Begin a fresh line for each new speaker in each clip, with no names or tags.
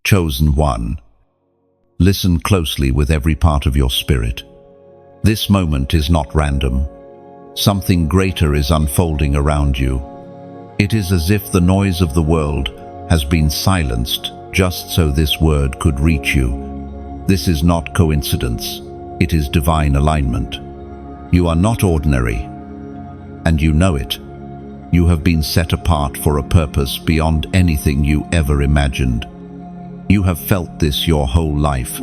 Chosen one. Listen closely with every part of your spirit. This moment is not random. Something greater is unfolding around you. It is as if the noise of the world has been silenced just so this word could reach you. This is not coincidence. It is divine alignment. You are not ordinary, and you know it. You have been set apart for a purpose beyond anything you ever imagined. You have felt this your whole life,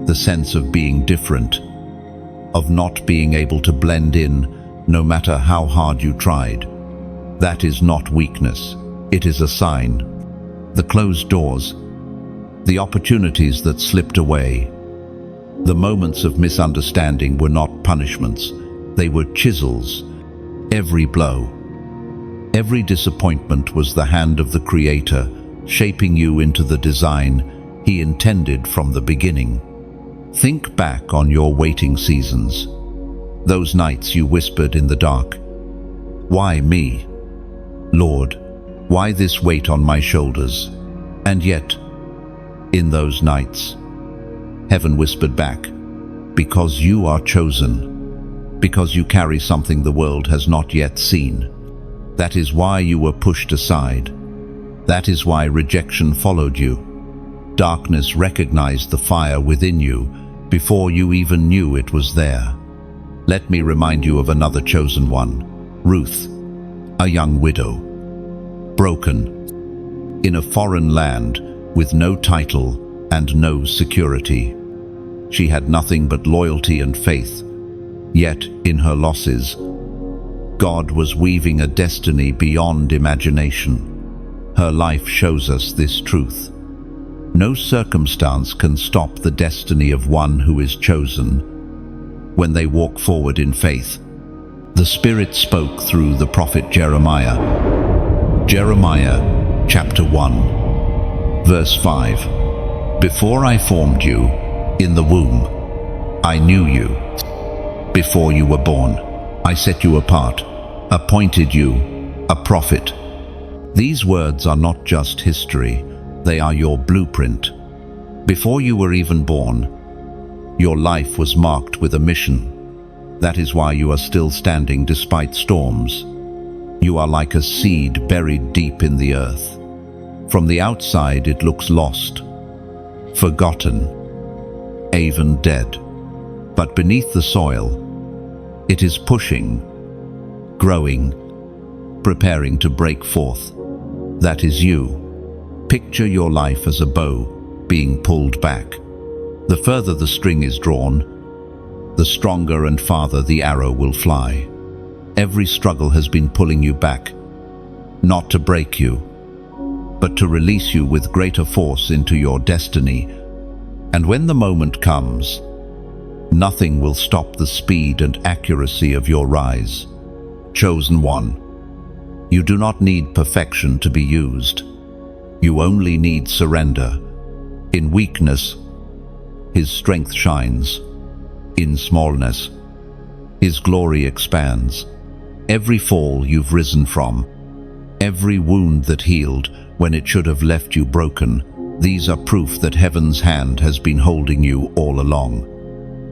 the sense of being different, of not being able to blend in no matter how hard you tried. That is not weakness. It is a sign. The closed doors, the opportunities that slipped away, the moments of misunderstanding were not punishments. They were chisels. Every blow, every disappointment was the hand of the Creator shaping you into the design He intended from the beginning. Think back on your waiting seasons, those nights you whispered in the dark, "Why me? Lord, why this weight on my shoulders?" And yet, in those nights, heaven whispered back, "Because you are chosen, because you carry something the world has not yet seen. That is why you were pushed aside. That is why rejection followed you. Darkness recognized the fire within you before you even knew it was there." Let me remind you of another chosen one, Ruth, a young widow, broken, in a foreign land with no title and no security. She had nothing but loyalty and faith, yet in her losses, God was weaving a destiny beyond imagination. Her life shows us this truth. No circumstance can stop the destiny of one who is chosen when they walk forward in faith. The Spirit spoke through the prophet Jeremiah. Jeremiah chapter 1, verse 5. "Before I formed you in the womb, I knew you. Before you were born, I set you apart, appointed you a prophet." These words are not just history, they are your blueprint. Before you were even born, your life was marked with a mission. That is why you are still standing despite storms. You are like a seed buried deep in the earth. From the outside it looks lost, forgotten, even dead. But beneath the soil, it is pushing, growing, preparing to break forth. That is you. Picture your life as a bow being pulled back. The further the string is drawn, the stronger and farther the arrow will fly. Every struggle has been pulling you back, not to break you, but to release you with greater force into your destiny. And when the moment comes, nothing will stop the speed and accuracy of your rise. Chosen one. You do not need perfection to be used. You only need surrender. In weakness, His strength shines. In smallness, His glory expands. Every fall you've risen from, every wound that healed when it should have left you broken, these are proof that heaven's hand has been holding you all along.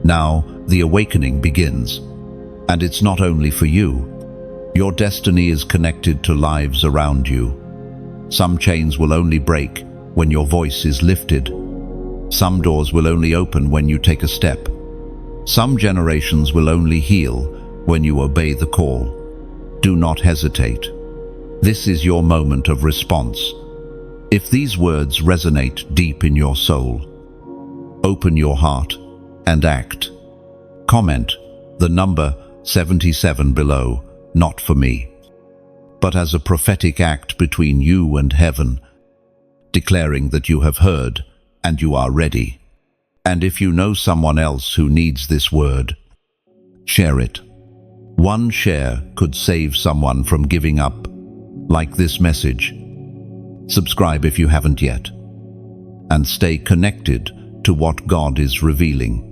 Now, the awakening begins. And it's not only for you. Your destiny is connected to lives around you. Some chains will only break when your voice is lifted. Some doors will only open when you take a step. Some generations will only heal when you obey the call. Do not hesitate. This is your moment of response. If these words resonate deep in your soul, open your heart and act. Comment the number 77 below, not for me, but as a prophetic act between you and heaven, declaring that you have heard and you are ready. And if you know someone else who needs this word, share it. One share could save someone from giving up, like this message. Subscribe if you haven't yet, and stay connected to what God is revealing.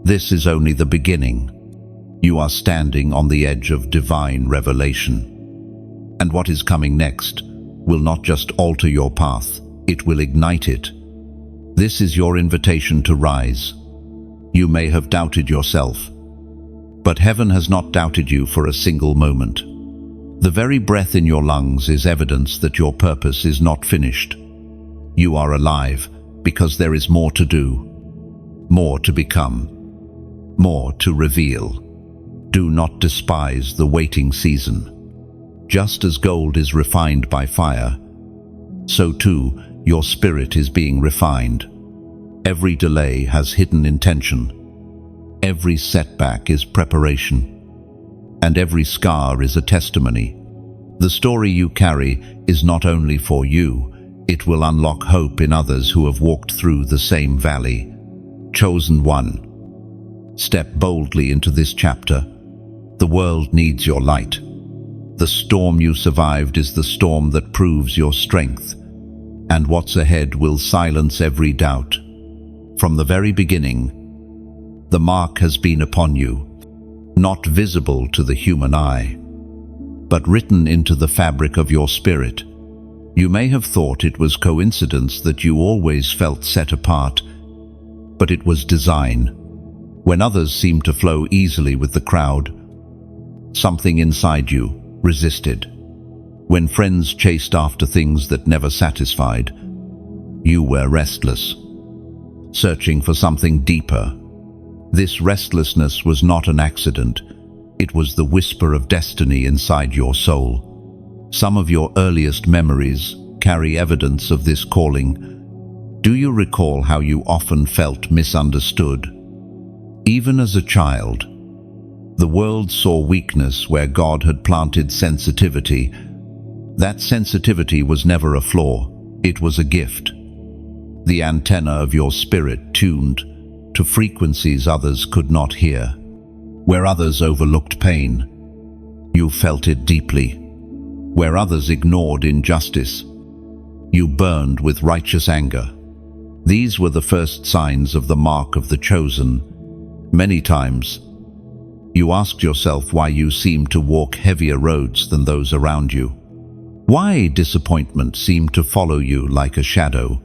This is only the beginning. You are standing on the edge of divine revelation. And what is coming next will not just alter your path, it will ignite it. This is your invitation to rise. You may have doubted yourself, but heaven has not doubted you for a single moment. The very breath in your lungs is evidence that your purpose is not finished. You are alive because there is more to do, more to become, more to reveal. Do not despise the waiting season. Just as gold is refined by fire, so too your spirit is being refined. Every delay has hidden intention. Every setback is preparation. And every scar is a testimony. The story you carry is not only for you, it will unlock hope in others who have walked through the same valley. Chosen one. Step boldly into this chapter. The world needs your light. The storm you survived is the storm that proves your strength, and what's ahead will silence every doubt. From the very beginning, the mark has been upon you, not visible to the human eye, but written into the fabric of your spirit. You may have thought it was coincidence that you always felt set apart, but it was design. When others seemed to flow easily with the crowd, something inside you resisted. When friends chased after things that never satisfied, you were restless, searching for something deeper. This restlessness was not an accident. It was the whisper of destiny inside your soul. Some of your earliest memories carry evidence of this calling. Do you recall how you often felt misunderstood? Even as a child, the world saw weakness where God had planted sensitivity. That sensitivity was never a flaw, it was a gift. The antenna of your spirit tuned to frequencies others could not hear. Where others overlooked pain, you felt it deeply. Where others ignored injustice, you burned with righteous anger. These were the first signs of the mark of the chosen. Many times, you asked yourself why you seemed to walk heavier roads than those around you. Why disappointment seemed to follow you like a shadow.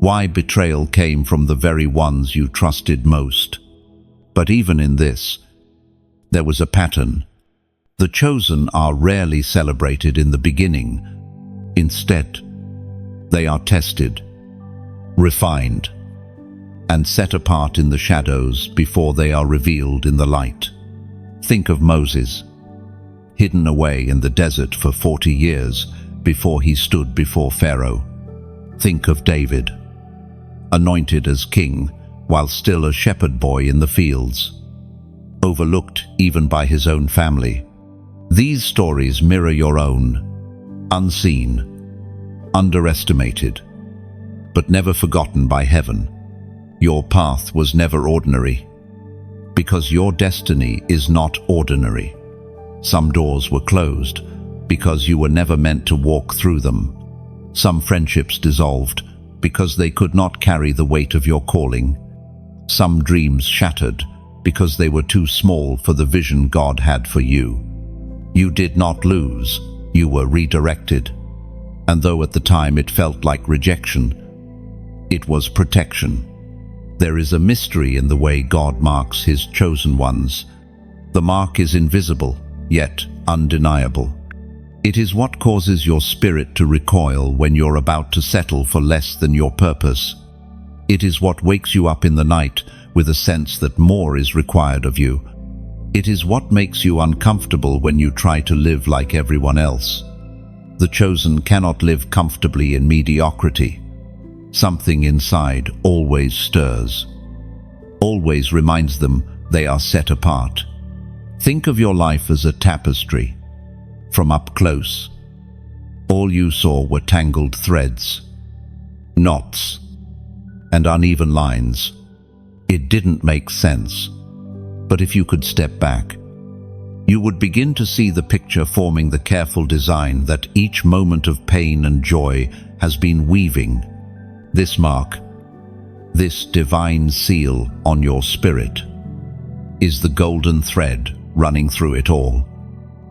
Why betrayal came from the very ones you trusted most. But even in this, there was a pattern. The chosen are rarely celebrated in the beginning. Instead, they are tested, refined, and set apart in the shadows before they are revealed in the light. Think of Moses, hidden away in the desert for 40 years before he stood before Pharaoh. Think of David, anointed as king while still a shepherd boy in the fields, overlooked even by his own family. These stories mirror your own, unseen, underestimated, but never forgotten by heaven. Your path was never ordinary, because your destiny is not ordinary. Some doors were closed because you were never meant to walk through them. Some friendships dissolved because they could not carry the weight of your calling. Some dreams shattered because they were too small for the vision God had for you. You did not lose, you were redirected. And though at the time it felt like rejection, it was protection. There is a mystery in the way God marks His chosen ones. The mark is invisible, yet undeniable. It is what causes your spirit to recoil when you're about to settle for less than your purpose. It is what wakes you up in the night with a sense that more is required of you. It is what makes you uncomfortable when you try to live like everyone else. The chosen cannot live comfortably in mediocrity. Something inside always stirs, always reminds them they are set apart. Think of your life as a tapestry. From up close, all you saw were tangled threads, knots, and uneven lines. It didn't make sense. But if you could step back, you would begin to see the picture forming, the careful design that each moment of pain and joy has been weaving. This mark, this divine seal on your spirit, is the golden thread running through it all.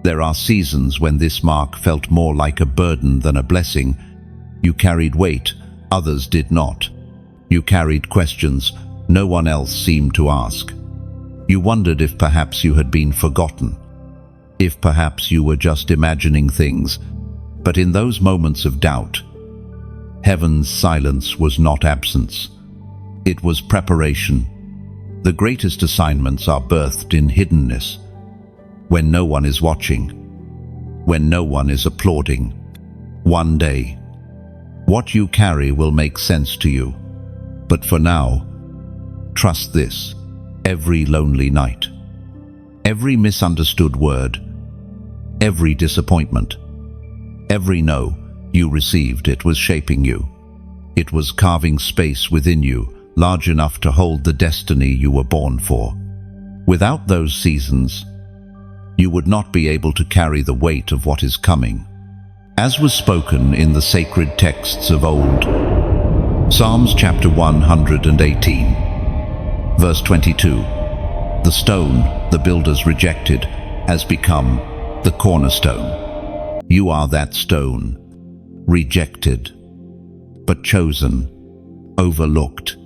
There are seasons when this mark felt more like a burden than a blessing. You carried weight, others did not. You carried questions no one else seemed to ask. You wondered if perhaps you had been forgotten, if perhaps you were just imagining things. But in those moments of doubt, heaven's silence was not absence. It was preparation. The greatest assignments are birthed in hiddenness, when no one is watching, when no one is applauding. One day, what you carry will make sense to you. But for now, trust this: every lonely night, every misunderstood word, every disappointment, every no you received, it was shaping you. It was carving space within you, large enough to hold the destiny you were born for. Without those seasons, you would not be able to carry the weight of what is coming. As was spoken in the sacred texts of old, Psalms chapter 118, verse 22, the stone the builders rejected has become the cornerstone. You are that stone, rejected, but chosen, overlooked,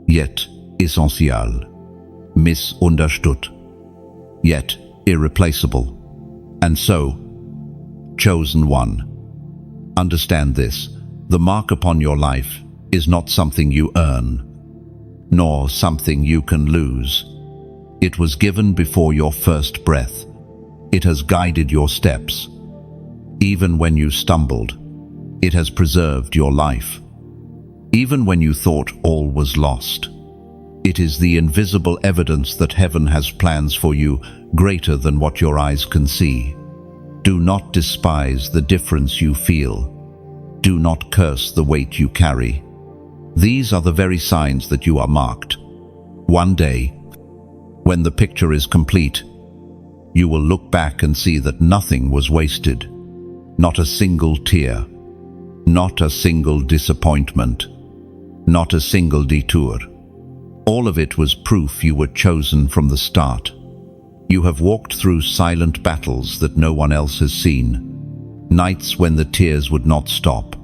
yet essential, misunderstood, yet irreplaceable, and so, chosen one. Understand this: the mark upon your life is not something you earn, nor something you can lose. It was given before your first breath. It has guided your steps. Even when you stumbled, it has preserved your life. Even when you thought all was lost, it is the invisible evidence that heaven has plans for you greater than what your eyes can see. Do not despise the difference you feel. Do not curse the weight you carry. These are the very signs that you are marked. One day, when the picture is complete, you will look back and see that nothing was wasted. Not a single tear, not a single disappointment, not a single detour. All of it was proof you were chosen from the start. You have walked through silent battles that no one else has seen. Nights when the tears would not stop.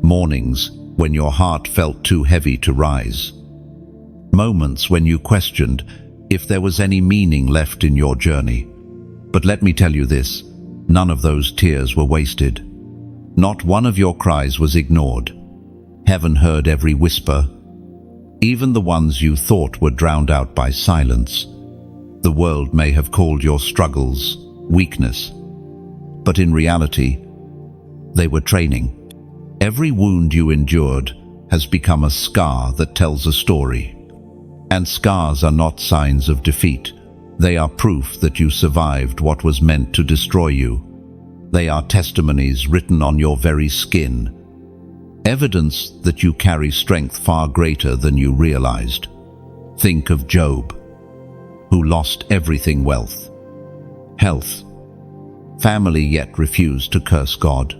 Mornings when your heart felt too heavy to rise. Moments when you questioned if there was any meaning left in your journey. But let me tell you this: none of those tears were wasted. Not one of your cries was ignored. Heaven heard every whisper, even the ones you thought were drowned out by silence. The world may have called your struggles weakness, but in reality, they were training. Every wound you endured has become a scar that tells a story. And scars are not signs of defeat. They are proof that you survived what was meant to destroy you. They are testimonies written on your very skin. Evidence that you carry strength far greater than you realized. Think of Job, who lost everything: wealth, health, family, yet refused to curse God.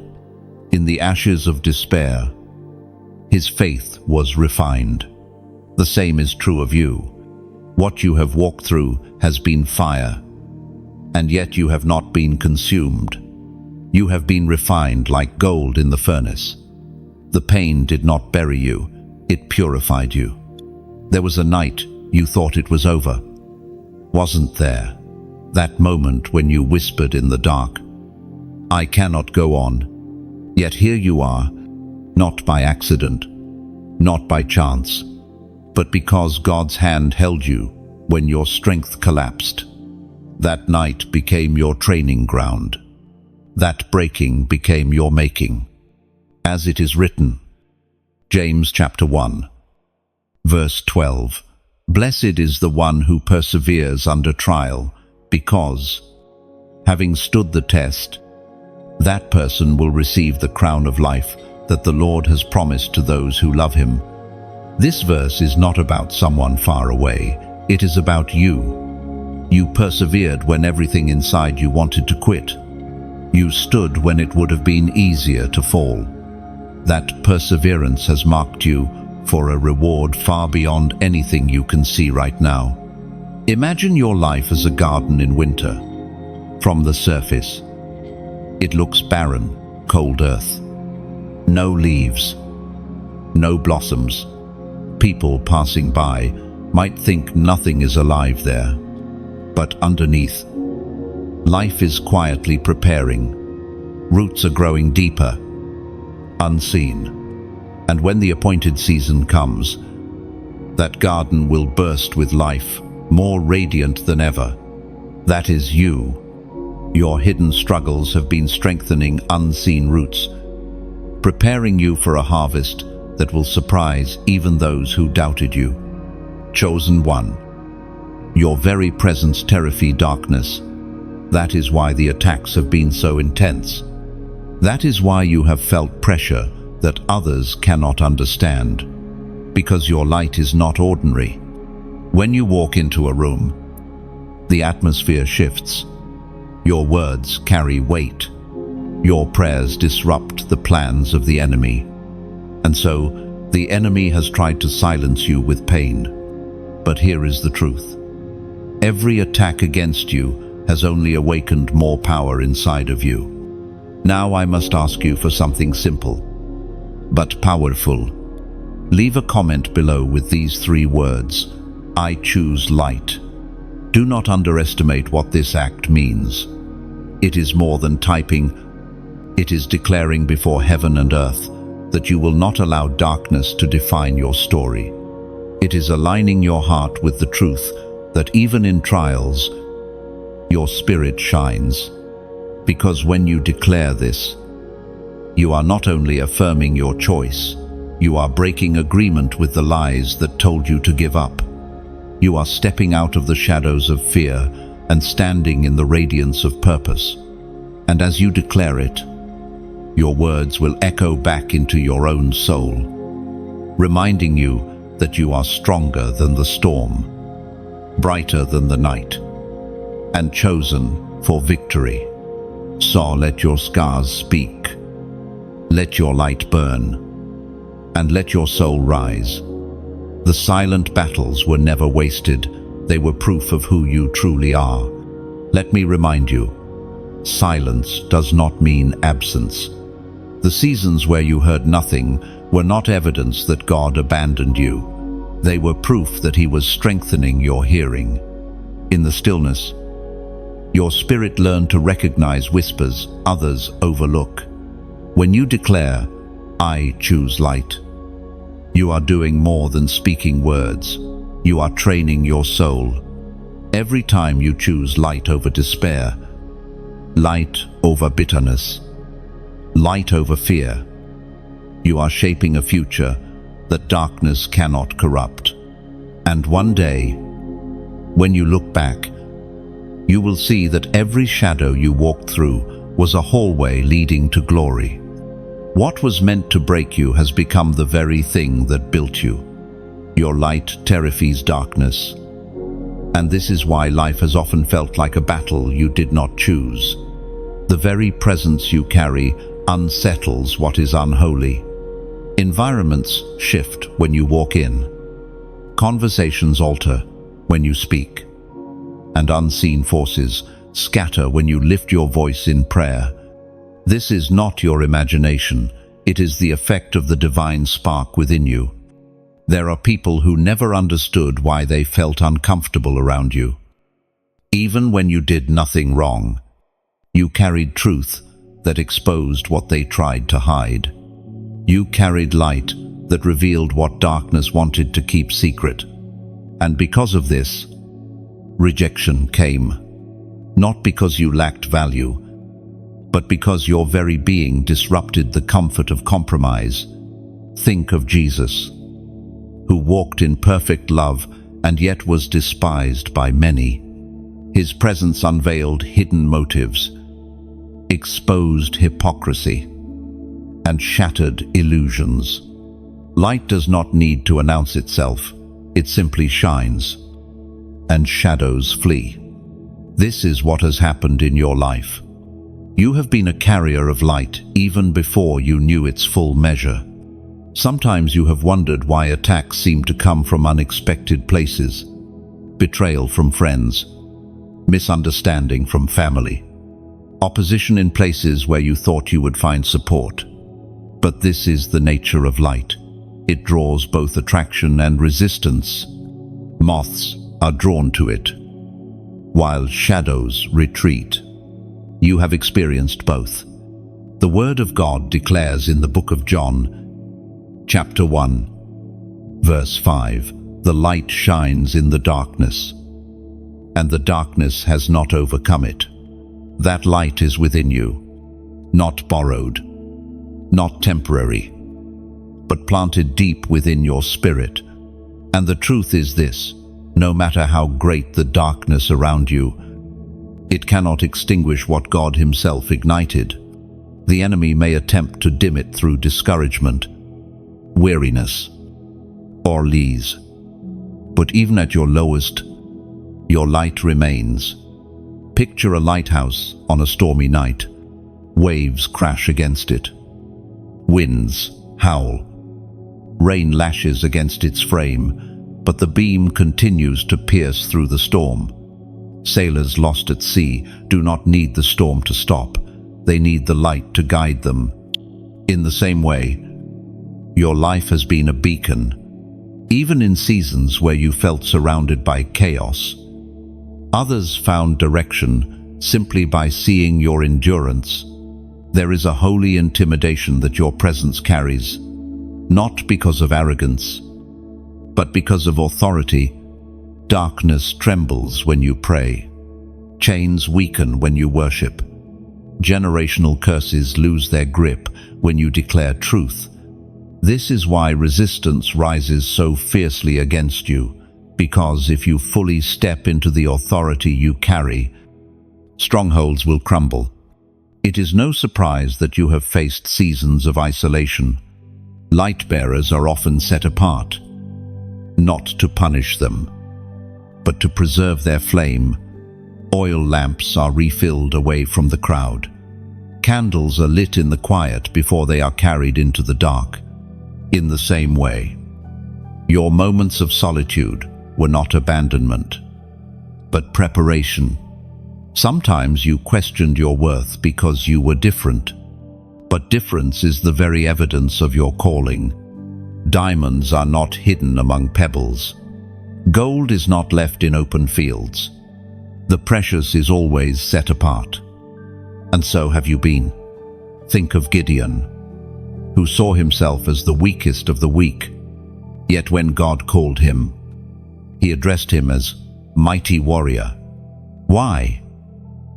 In the ashes of despair, his faith was refined. The same is true of you. What you have walked through has been fire, and yet you have not been consumed. You have been refined like gold in the furnace. The pain did not bury you, it purified you. There was a night you thought it was over. Wasn't there? That moment when you whispered in the dark, "I cannot go on." Yet here you are, not by accident, not by chance, but because God's hand held you when your strength collapsed. That night became your training ground. That breaking became your making. As it is written, James chapter 1, verse 12, "Blessed is the one who perseveres under trial, because, having stood the test, that person will receive the crown of life that the Lord has promised to those who love him." This verse is not about someone far away. It is about you. You persevered when everything inside you wanted to quit. You stood when it would have been easier to fall. That perseverance has marked you for a reward far beyond anything you can see right now. Imagine your life as a garden in winter. From the surface, it looks barren, cold earth. No leaves, no blossoms, People passing by might think nothing is alive there. But underneath, life is quietly preparing. Roots are growing deeper, unseen. And when the appointed season comes, that garden will burst with life, more radiant than ever. That is you. Your hidden struggles have been strengthening unseen roots, preparing you for a harvest that will surprise even those who doubted you. Chosen one, your very presence terrifies darkness. That is why the attacks have been so intense. That is why you have felt pressure that others cannot understand, because your light is not ordinary. When you walk into a room, the atmosphere shifts. Your words carry weight. Your prayers disrupt the plans of the enemy. And so, the enemy has tried to silence you with pain. But here is the truth. Every attack against you has only awakened more power inside of you. Now I must ask you for something simple, but powerful. Leave a comment below with these 3 words: I choose light. Do not underestimate what this act means. It is more than typing. It is declaring before heaven and earth that you will not allow darkness to define your story. It is aligning your heart with the truth that even in trials, your spirit shines. Because when you declare this, you are not only affirming your choice, you are breaking agreement with the lies that told you to give up. You are stepping out of the shadows of fear and standing in the radiance of purpose. And as you declare it, your words will echo back into your own soul, reminding you that you are stronger than the storm, brighter than the night, and chosen for victory. So let your scars speak, let your light burn, and let your soul rise. The silent battles were never wasted. They were proof of who you truly are. Let me remind you, silence does not mean absence. The seasons where you heard nothing were not evidence that God abandoned you. They were proof that He was strengthening your hearing. In the stillness, your spirit learned to recognize whispers others overlook. When you declare, I choose light, you are doing more than speaking words. You are training your soul. Every time you choose light over despair, light over bitterness, light over fear, you are shaping a future that darkness cannot corrupt. And one day, when you look back, you will see that every shadow you walked through was a hallway leading to glory. What was meant to break you has become the very thing that built you. Your light terrifies darkness. And this is why life has often felt like a battle you did not choose. The very presence you carry unsettles what is unholy. Environments shift when you walk in. Conversations alter when you speak. And unseen forces scatter when you lift your voice in prayer. This is not your imagination. It is the effect of the divine spark within you. There are people who never understood why they felt uncomfortable around you. Even when you did nothing wrong, you carried truth that exposed what they tried to hide. You carried light that revealed what darkness wanted to keep secret. And because of this, rejection came. Not because you lacked value, but because your very being disrupted the comfort of compromise. Think of Jesus, who walked in perfect love and yet was despised by many. His presence unveiled hidden motives, exposed hypocrisy, and shattered illusions. Light does not need to announce itself. It simply shines, and shadows flee. This is what has happened in your life. You have been a carrier of light even before you knew its full measure. Sometimes you have wondered why attacks seem to come from unexpected places. Betrayal from friends, misunderstanding from family, opposition in places where you thought you would find support. But this is the nature of light. It draws both attraction and resistance. Moths are drawn to it, while shadows retreat. You have experienced both. The Word of God declares in the book of John, chapter 1, verse 5, "The light shines in the darkness, and the darkness has not overcome it." That light is within you, not borrowed, not temporary, but planted deep within your spirit. And the truth is this: no matter how great the darkness around you, it cannot extinguish what God Himself ignited. The enemy may attempt to dim it through discouragement, weariness, or lies. But even at your lowest, your light remains. Picture a lighthouse on a stormy night. Waves crash against it. Winds howl. Rain lashes against its frame, but the beam continues to pierce through the storm. Sailors lost at sea do not need the storm to stop. They need the light to guide them. In the same way, your life has been a beacon. Even in seasons where you felt surrounded by chaos, others found direction simply by seeing your endurance. There is a holy intimidation that your presence carries, not because of arrogance, but because of authority. Darkness trembles when you pray. Chains weaken when you worship. Generational curses lose their grip when you declare truth. This is why resistance rises so fiercely against you, because if you fully step into the authority you carry, strongholds will crumble. It is no surprise that you have faced seasons of isolation. Light bearers are often set apart, not to punish them, but to preserve their flame. Oil lamps are refilled away from the crowd. Candles are lit in the quiet before they are carried into the dark. In the same way, your moments of solitude were not abandonment, but preparation. Sometimes you questioned your worth because you were different, but difference is the very evidence of your calling. Diamonds are not hidden among pebbles. Gold is not left in open fields. The precious is always set apart. And so have you been. Think of Gideon, who saw himself as the weakest of the weak. Yet when God called him, He addressed him as mighty warrior. Why?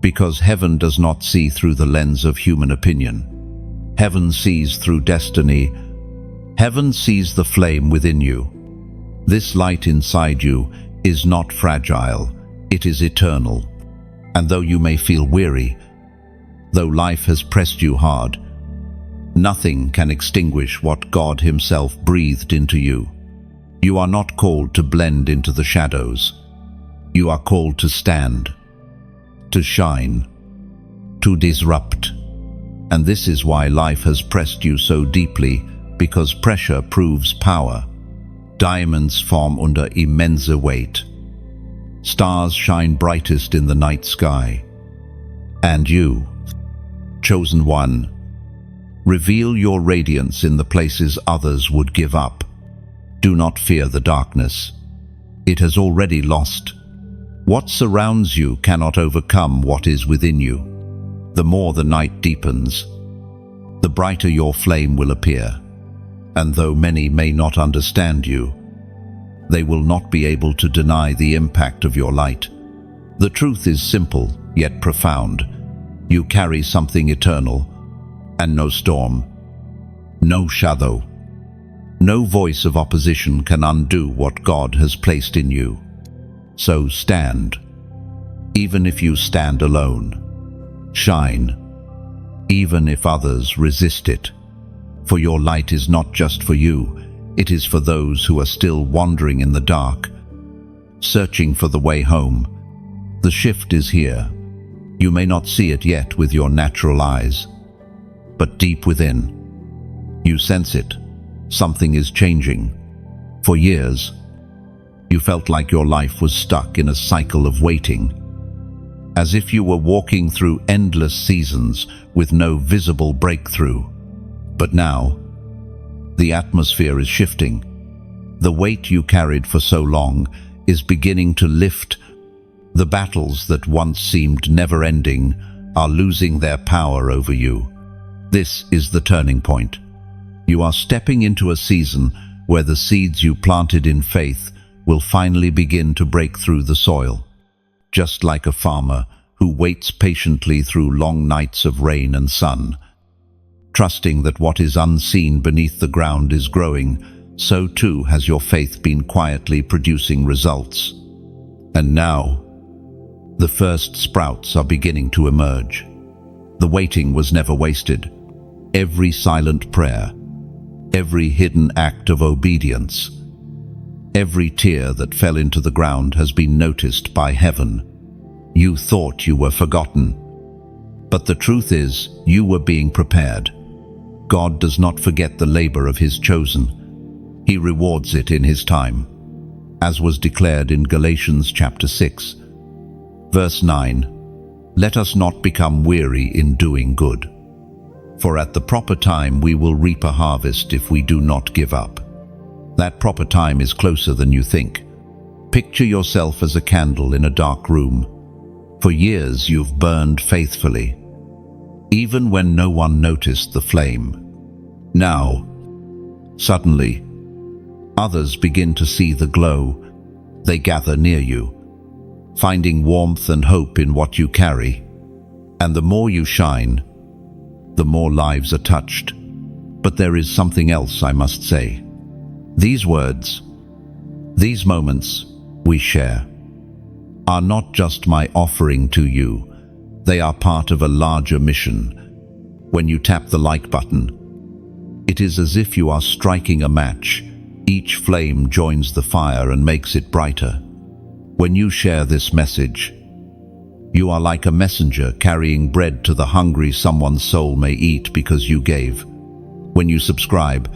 Because heaven does not see through the lens of human opinion. Heaven sees through destiny. Heaven sees the flame within you. This light inside you is not fragile, it is eternal. And though you may feel weary, though life has pressed you hard, nothing can extinguish what God Himself breathed into you. You are not called to blend into the shadows. You are called to stand, to shine, to disrupt. And this is why life has pressed you so deeply, because pressure proves power. Diamonds form under immense weight. Stars shine brightest in the night sky. And you, chosen one, reveal your radiance in the places others would give up. Do not fear the darkness. It has already lost. What surrounds you cannot overcome what is within you. The more the night deepens, the brighter your flame will appear. And though many may not understand you, they will not be able to deny the impact of your light. The truth is simple, yet profound. You carry something eternal, and no storm, no shadow, no voice of opposition can undo what God has placed in you. So stand, even if you stand alone. Shine, even if others resist it. For your light is not just for you, it is for those who are still wandering in the dark, searching for the way home. The shift is here. You may not see it yet with your natural eyes, but deep within, you sense it. Something is changing. For years, you felt like your life was stuck in a cycle of waiting, as if you were walking through endless seasons with no visible breakthrough. But now, The atmosphere is shifting. The weight you carried for so long is beginning to lift. The battles that once seemed never-ending are losing their power over you. This is the turning point. You are stepping into a season where the seeds you planted in faith will finally begin to break through the soil. Just like a farmer who waits patiently through long nights of rain and sun, trusting that what is unseen beneath the ground is growing, so too has your faith been quietly producing results. And now, the first sprouts are beginning to emerge. The waiting was never wasted. Every silent prayer, every hidden act of obedience, every tear that fell into the ground has been noticed by heaven. You thought you were forgotten, but the truth is, you were being prepared. God does not forget the labor of His chosen. He rewards it in His time, as was declared in Galatians chapter 6, verse 9. Let us not become weary in doing good, for at the proper time we will reap a harvest if we do not give up. That proper time is closer than you think. Picture yourself as a candle in a dark room. For years you've burned faithfully, even when no one noticed the flame. Now, suddenly, others begin to see the glow. They gather near you, finding warmth and hope in what you carry. And the more you shine, the more lives are touched. But there is something else I must say. These words, these moments we share, are not just my offering to you. They are part of a larger mission. When you tap the like button, it is as if you are striking a match. Each flame joins the fire and makes it brighter. When you share this message, you are like a messenger carrying bread to the hungry someone's soul may eat because you gave. When you subscribe,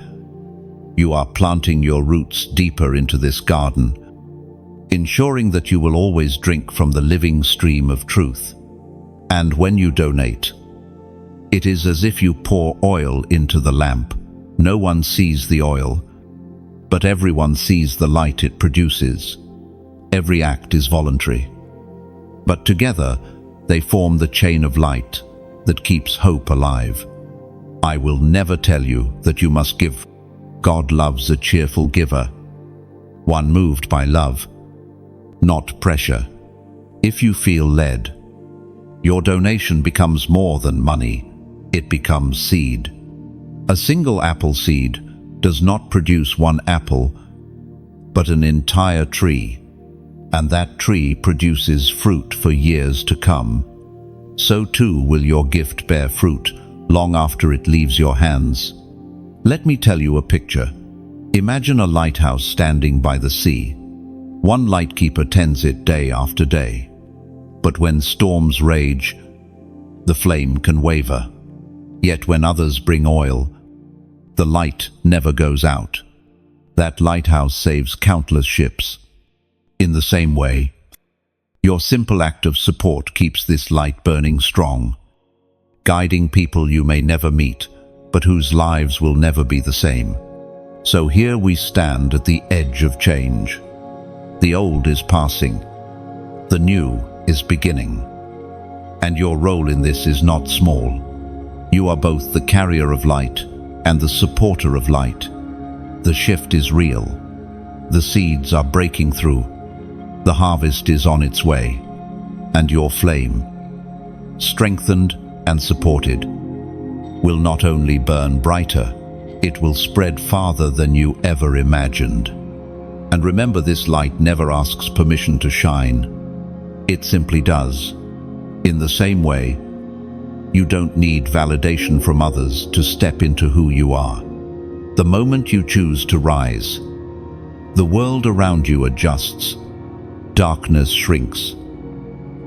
you are planting your roots deeper into this garden, ensuring that you will always drink from the living stream of truth. And when you donate, it is as if you pour oil into the lamp. No one sees the oil, but everyone sees the light it produces. Every act is voluntary, but together they form the chain of light that keeps hope alive. I will never tell you that you must give. God loves a cheerful giver, one moved by love, not pressure. If you feel led, your donation becomes more than money. It becomes seed. A single apple seed does not produce one apple, but an entire tree, and that tree produces fruit for years to come. So too will your gift bear fruit long after it leaves your hands. Let me tell you a picture. Imagine a lighthouse standing by the sea. One lightkeeper tends it day after day. But when storms rage, the flame can waver. Yet when others bring oil, the light never goes out. That lighthouse saves countless ships. In the same way, your simple act of support keeps this light burning strong, guiding people you may never meet, but whose lives will never be the same. So here we stand at the edge of change. The old is passing, the new is beginning. And your role in this is not small. You are both the carrier of light and the supporter of light. The shift is real. The seeds are breaking through. The harvest is on its way. And your flame, strengthened and supported, will not only burn brighter, it will spread farther than you ever imagined. And remember, this light never asks permission to shine. It simply does. In the same way, you don't need validation from others to step into who you are. The moment you choose to rise, the world around you adjusts, darkness shrinks,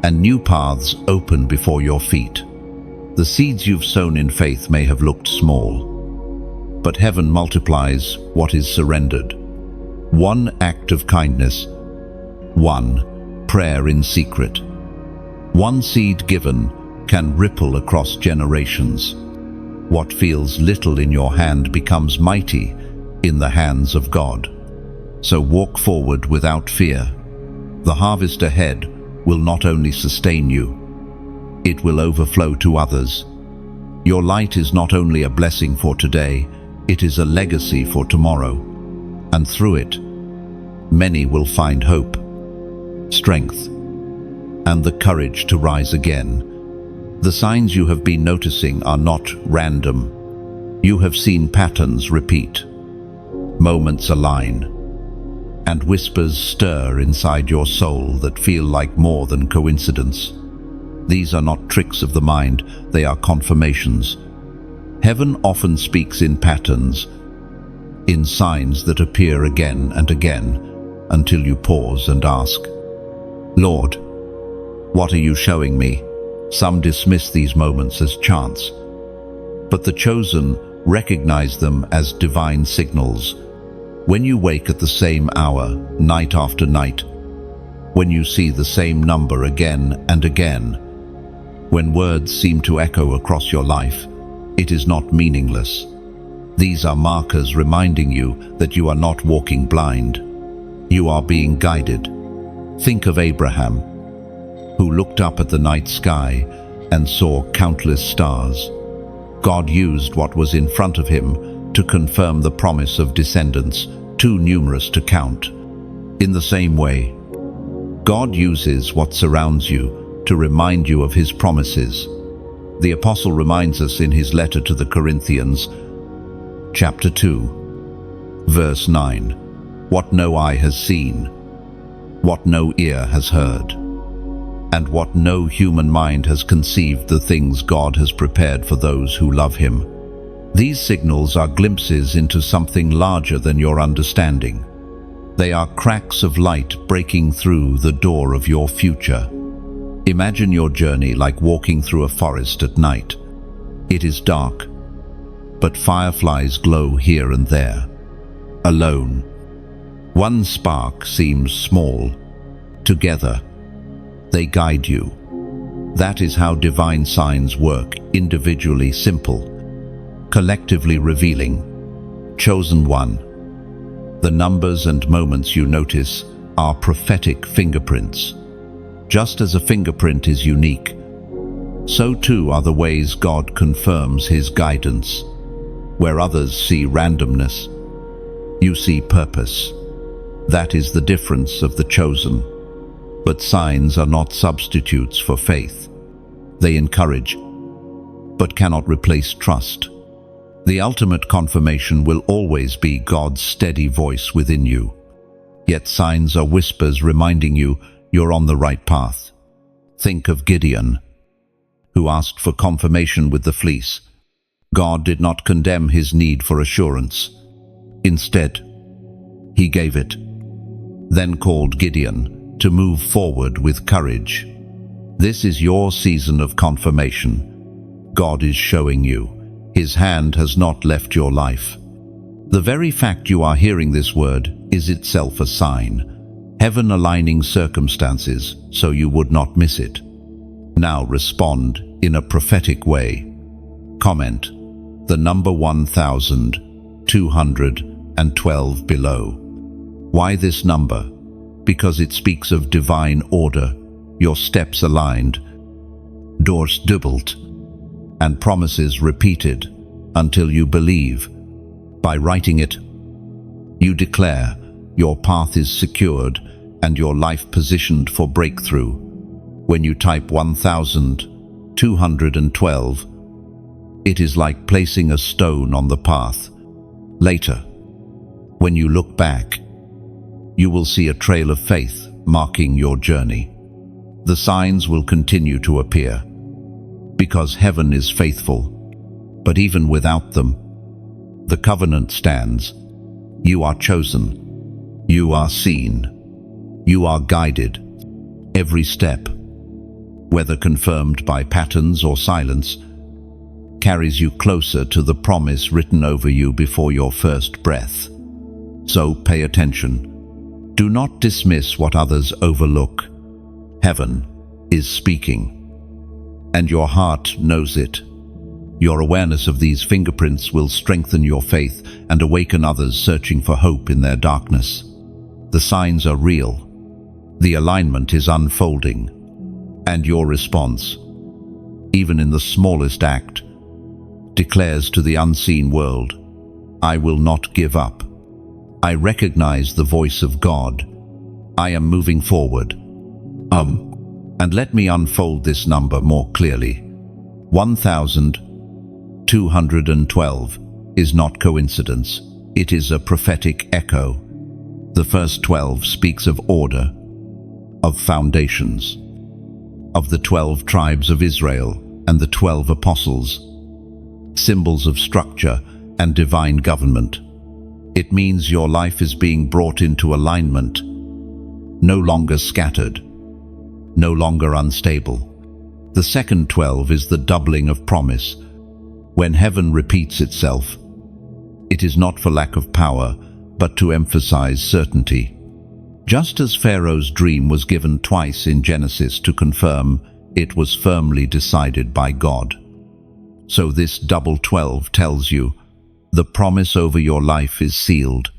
and new paths open before your feet. The seeds you've sown in faith may have looked small, but heaven multiplies what is surrendered. One act of kindness, one prayer in secret, one seed given can ripple across generations. What feels little in your hand becomes mighty in the hands of God. So walk forward without fear. The harvest ahead will not only sustain you, it will overflow to others. Your light is not only a blessing for today, it is a legacy for tomorrow. And through it, many will find hope, strength, and the courage to rise again. The signs you have been noticing are not random. You have seen patterns repeat, moments align, and whispers stir inside your soul that feel like more than coincidence. These are not tricks of the mind, they are confirmations. Heaven often speaks in patterns, in signs that appear again and again, until you pause and ask, Lord, what are you showing me? Some dismiss these moments as chance, but the chosen recognize them as divine signals. When you wake at the same hour, night after night, when you see the same number again and again, when words seem to echo across your life, it is not meaningless. These are markers reminding you that you are not walking blind. You are being guided. Think of Abraham, who looked up at the night sky and saw countless stars. God used what was in front of him to confirm the promise of descendants too numerous to count. In the same way, God uses what surrounds you to remind you of his promises. The apostle reminds us in his letter to the Corinthians, chapter 2, verse 9, what no eye has seen, what no ear has heard, and what no human mind has conceived, the things God has prepared for those who love him. These signals are glimpses into something larger than your understanding. They are cracks of light breaking through the door of your future. Imagine your journey like walking through a forest at night. It is dark, but fireflies glow here and there. Alone, one spark seems small. Together, they guide you. That is how divine signs work, individually simple, collectively revealing. Chosen one. The numbers and moments you notice are prophetic fingerprints. Just as a fingerprint is unique, so too are the ways God confirms his guidance. Where others see randomness, you see purpose. That is the difference of the chosen. But signs are not substitutes for faith. They encourage, but cannot replace trust. The ultimate confirmation will always be God's steady voice within you. Yet signs are whispers reminding you you're on the right path. Think of Gideon, who asked for confirmation with the fleece. God did not condemn his need for assurance. Instead, he gave it, then called Gideon to move forward with courage. This is your season of confirmation. God is showing you his hand has not left your life. The very fact you are hearing this word is itself a sign. Heaven aligning circumstances so you would not miss it. Now respond in a prophetic way. Comment the number 1212 below. Why this number? Because it speaks of divine order, your steps aligned, doors doubled, and promises repeated until you believe. By writing it, you declare your path is secured and your life positioned for breakthrough. When you type 1212, it is like placing a stone on the path. Later, when you look back, you will see a trail of faith marking your journey. The signs will continue to appear, because heaven is faithful. But even without them, the covenant stands. You are chosen. You are seen. You are guided. Every step, whether confirmed by patterns or silence, carries you closer to the promise written over you before your first breath. So pay attention. Do not dismiss what others overlook. Heaven is speaking, and your heart knows it. Your awareness of these fingerprints will strengthen your faith and awaken others searching for hope in their darkness. The signs are real. The alignment is unfolding. And your response, even in the smallest act, declares to the unseen world, I will not give up. I recognize the voice of God. I am moving forward. And let me unfold this number more clearly. 1212 is not coincidence. It is a prophetic echo. The first 12 speaks of order, of foundations, of the 12 tribes of Israel and the 12 apostles, symbols of structure and divine government. It means your life is being brought into alignment, no longer scattered, no longer unstable. The second 12 is the doubling of promise. When heaven repeats itself, it is not for lack of power, but to emphasize certainty. Just as Pharaoh's dream was given twice in Genesis to confirm it was firmly decided by God. So this double 12 tells you the promise over your life is sealed,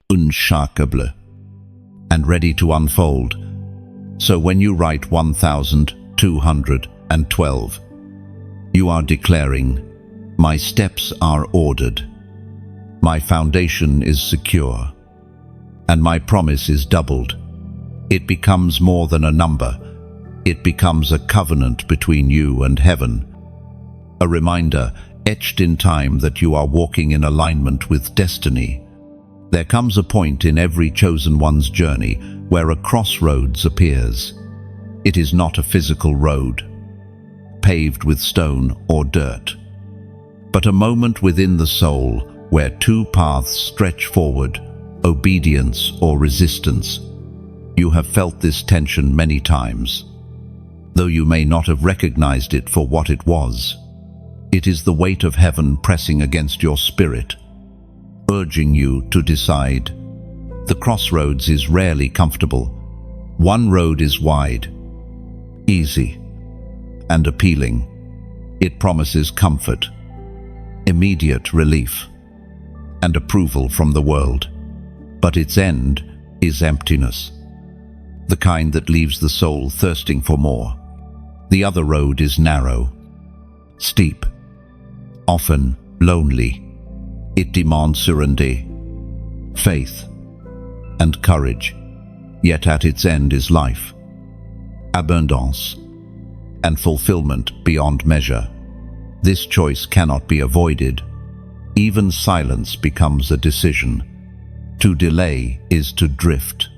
unshakable, and ready to unfold. So when you write 1212, you are declaring, my steps are ordered, my foundation is secure, and my promise is doubled. It becomes more than a number. It becomes a covenant between you and heaven, a reminder etched in time that you are walking in alignment with destiny. There comes a point in every chosen one's journey where a crossroads appears. It is not a physical road, paved with stone or dirt, but a moment within the soul where two paths stretch forward, obedience or resistance. You have felt this tension many times, though you may not have recognized it for what it was. It is the weight of heaven pressing against your spirit, urging you to decide. The crossroads is rarely comfortable. One road is wide, easy, and appealing. It promises comfort, immediate relief, and approval from the world. But its end is emptiness, the kind that leaves the soul thirsting for more. The other road is narrow, steep, often lonely. It demands surrender, faith, and courage, yet at its end is life, abundance, and fulfillment beyond measure. This choice cannot be avoided. Even silence becomes a decision. To delay is to drift.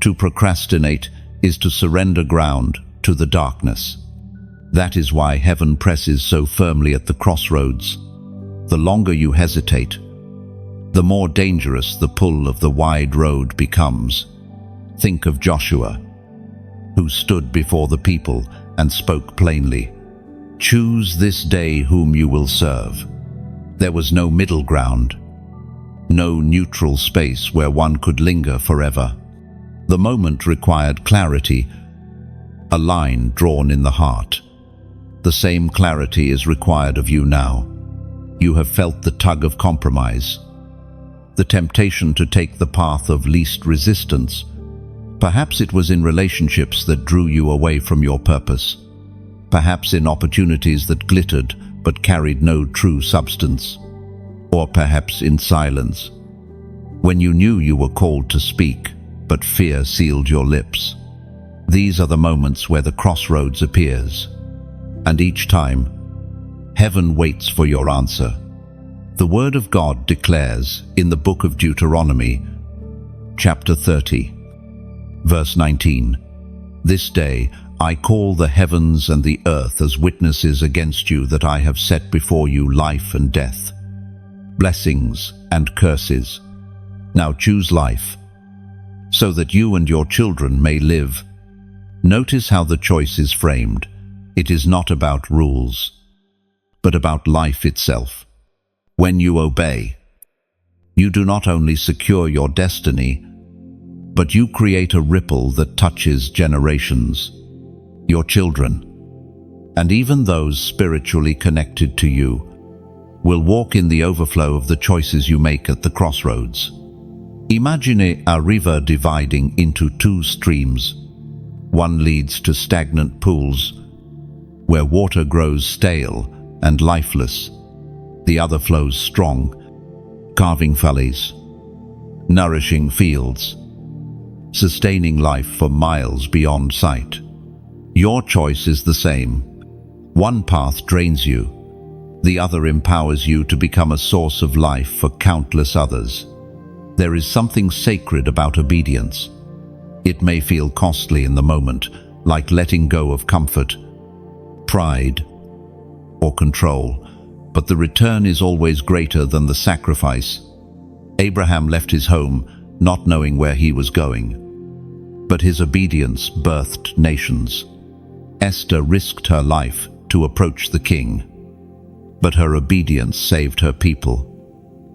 To procrastinate is to surrender ground to the darkness. That is why heaven presses so firmly at the crossroads. The longer you hesitate, the more dangerous the pull of the wide road becomes. Think of Joshua, who stood before the people and spoke plainly, "Choose this day whom you will serve." There was no middle ground, no neutral space where one could linger forever. The moment required clarity, a line drawn in the heart. The same clarity is required of you now. You have felt the tug of compromise, the temptation to take the path of least resistance. Perhaps it was in relationships that drew you away from your purpose. Perhaps in opportunities that glittered but carried no true substance. Or perhaps in silence, when you knew you were called to speak, but fear sealed your lips. These are the moments where the crossroads appears. And each time, heaven waits for your answer. The Word of God declares in the book of Deuteronomy, chapter 30, verse 19, "This day I call the heavens and the earth as witnesses against you that I have set before you life and death, blessings and curses. Now choose life, so that you and your children may live." Notice how the choice is framed. It is not about rules, but about life itself. When you obey, you do not only secure your destiny, but you create a ripple that touches generations, your children, and even those spiritually connected to you will walk in the overflow of the choices you make at the crossroads. Imagine a river dividing into two streams. One leads to stagnant pools, where water grows stale and lifeless. The other flows strong, carving valleys, nourishing fields, sustaining life for miles beyond sight. Your choice is the same. One path drains you, the other empowers you to become a source of life for countless others. There is something sacred about obedience. It may feel costly in the moment, like letting go of comfort, pride, or control, but the return is always greater than the sacrifice. Abraham left his home, not knowing where he was going, but his obedience birthed nations. Esther risked her life to approach the king, but her obedience saved her people.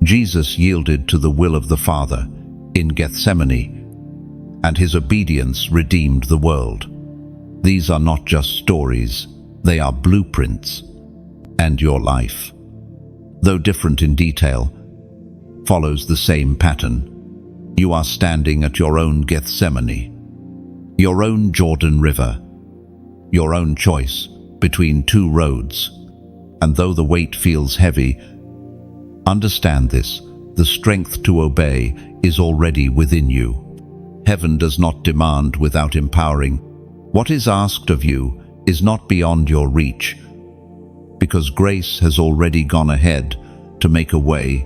Jesus yielded to the will of the Father in Gethsemane, and his obedience redeemed the world. These are not just stories, they are blueprints. And your life, though different in detail, follows the same pattern. You are standing at your own Gethsemane, your own Jordan River, your own choice between two roads. And though the weight feels heavy, understand this: the strength to obey is already within you. Heaven does not demand without empowering. What is asked of you is not beyond your reach, because grace has already gone ahead to make a way.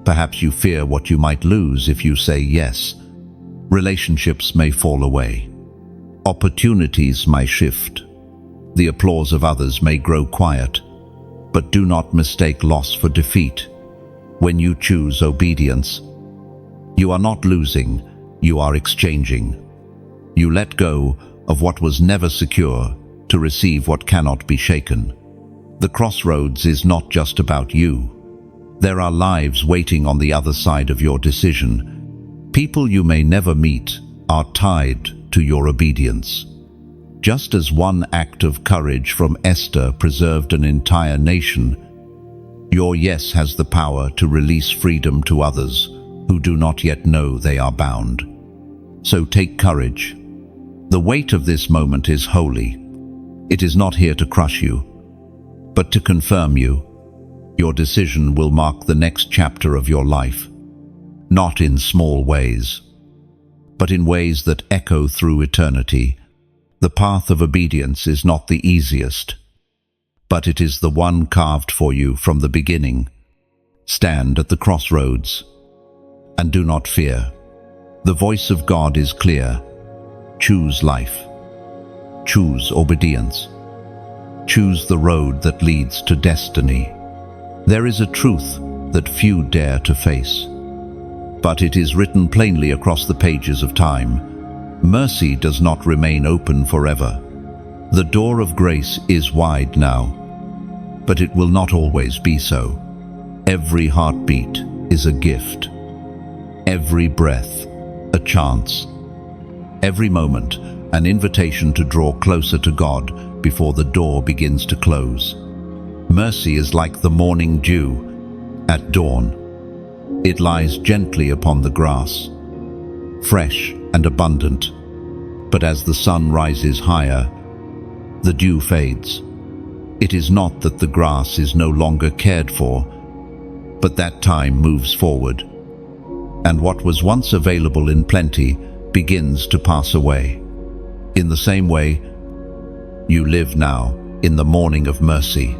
Perhaps you fear what you might lose if you say yes. Relationships may fall away. Opportunities may shift. The applause of others may grow quiet. But do not mistake loss for defeat. When you choose obedience, you are not losing, you are exchanging. You let go of what was never secure to receive what cannot be shaken. The crossroads is not just about you. There are lives waiting on the other side of your decision. People you may never meet are tied to your obedience. Just as one act of courage from Esther preserved an entire nation, your yes has the power to release freedom to others who do not yet know they are bound. So take courage. The weight of this moment is holy. It is not here to crush you, but to confirm you. Your decision will mark the next chapter of your life, not in small ways, but in ways that echo through eternity. The path of obedience is not the easiest, but it is the one carved for you from the beginning. Stand at the crossroads, and do not fear. The voice of God is clear. Choose life. Choose obedience. Choose the road that leads to destiny. There is a truth that few dare to face, but it is written plainly across the pages of time. Mercy does not remain open forever. The door of grace is wide now, but it will not always be so. Every heartbeat is a gift. Every breath, a chance. Every moment, an invitation to draw closer to God before the door begins to close. Mercy is like the morning dew at dawn. It lies gently upon the grass, fresh and abundant. But as the sun rises higher, the dew fades. It is not that the grass is no longer cared for, but that time moves forward, and what was once available in plenty begins to pass away. In the same way, you live now in the morning of mercy.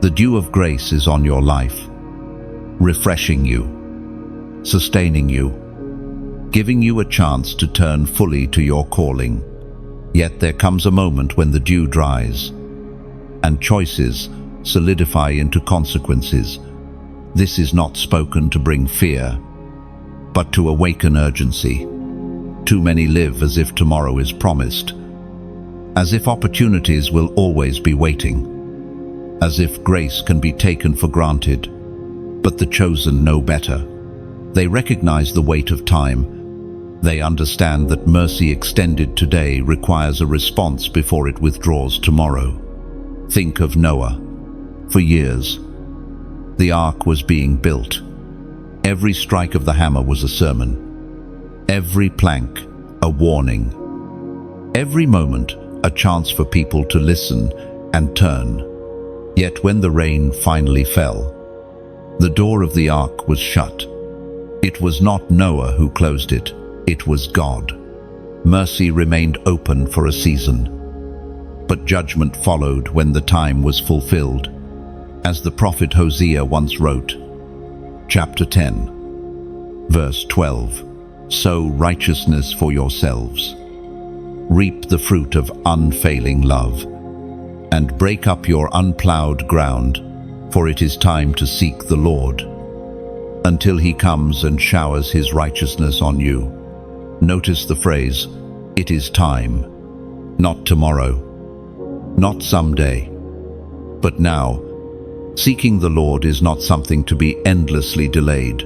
The dew of grace is on your life, refreshing you, sustaining you, giving you a chance to turn fully to your calling. Yet there comes a moment when the dew dries, and choices solidify into consequences. This is not spoken to bring fear, but to awaken urgency. Too many live as if tomorrow is promised, as if opportunities will always be waiting, as if grace can be taken for granted. But the chosen know better. They recognize the weight of time. They understand that mercy extended today requires a response before it withdraws tomorrow. Think of Noah. For years, the ark was being built. Every strike of the hammer was a sermon. Every plank, a warning. Every moment, a chance for people to listen and turn. Yet when the rain finally fell, the door of the ark was shut. It was not Noah who closed it, it was God. Mercy remained open for a season, but judgment followed when the time was fulfilled. As the prophet Hosea once wrote, chapter 10, verse 12, "Sow righteousness for yourselves, reap the fruit of unfailing love, and break up your unplowed ground, for it is time to seek the Lord, until he comes and showers his righteousness on you." Notice the phrase, it is time, not tomorrow, not someday, but now. Seeking the Lord is not something to be endlessly delayed,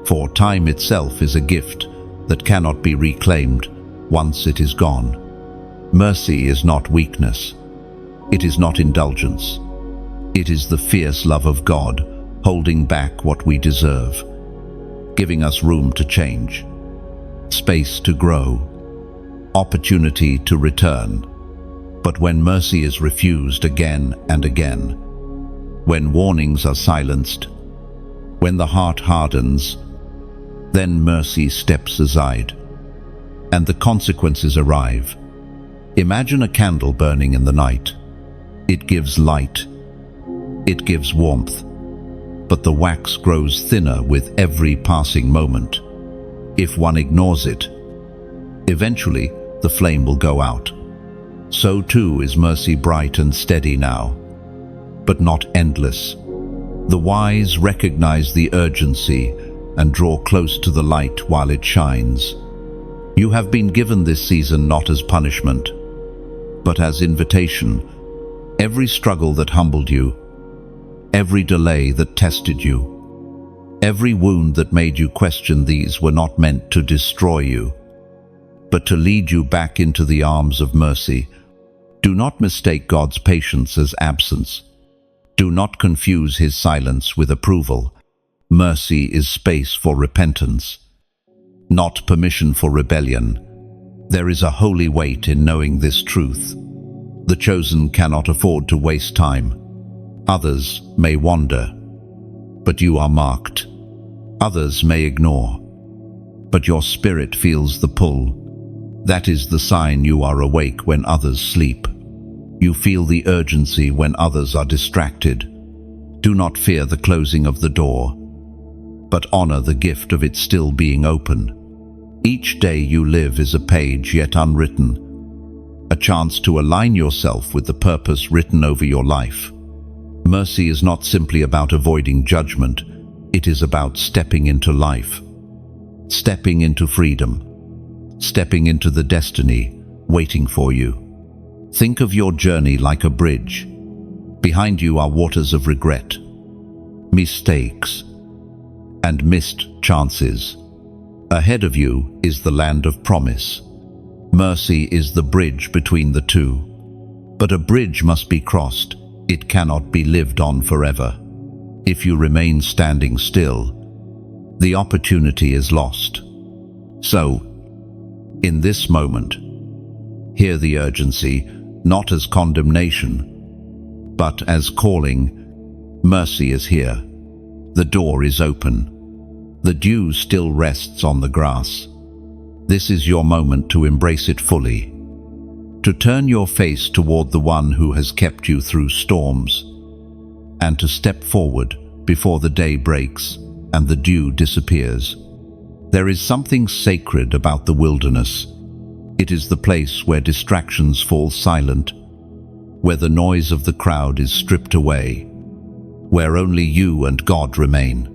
for time itself is a gift that cannot be reclaimed once it is gone. Mercy is not weakness. It is not indulgence. It is the fierce love of God holding back what we deserve, giving us room to change, space to grow, opportunity to return. But when mercy is refused again and again, when warnings are silenced, when the heart hardens, then mercy steps aside, and the consequences arrive. Imagine a candle burning in the night. It gives light, it gives warmth, but the wax grows thinner with every passing moment. If one ignores it, eventually the flame will go out. So too is mercy bright and steady now, but not endless. The wise recognize the urgency and draw close to the light while it shines. You have been given this season not as punishment, but as invitation. Every struggle that humbled you, every delay that tested you, every wound that made you question, these were not meant to destroy you, but to lead you back into the arms of mercy. Do not mistake God's patience as absence. Do not confuse his silence with approval. Mercy is space for repentance, not permission for rebellion. There is a holy weight in knowing this truth. The chosen cannot afford to waste time. Others may wander, but you are marked. Others may ignore, but your spirit feels the pull. That is the sign you are awake when others sleep. You feel the urgency when others are distracted. Do not fear the closing of the door, but honor the gift of it still being open. Each day you live is a page yet unwritten, a chance to align yourself with the purpose written over your life. Mercy is not simply about avoiding judgment, it is about stepping into life, stepping into freedom, stepping into the destiny waiting for you. Think of your journey like a bridge. Behind you are waters of regret, mistakes, and missed chances. Ahead of you is the land of promise. Mercy is the bridge between the two. But a bridge must be crossed. It cannot be lived on forever. If you remain standing still, the opportunity is lost. So, in this moment, hear the urgency, not as condemnation, but as calling. Mercy is here. The door is open. The dew still rests on the grass. This is your moment to embrace it fully, to turn your face toward the one who has kept you through storms, and to step forward before the day breaks and the dew disappears. There is something sacred about the wilderness. It is the place where distractions fall silent, where the noise of the crowd is stripped away, where only you and God remain.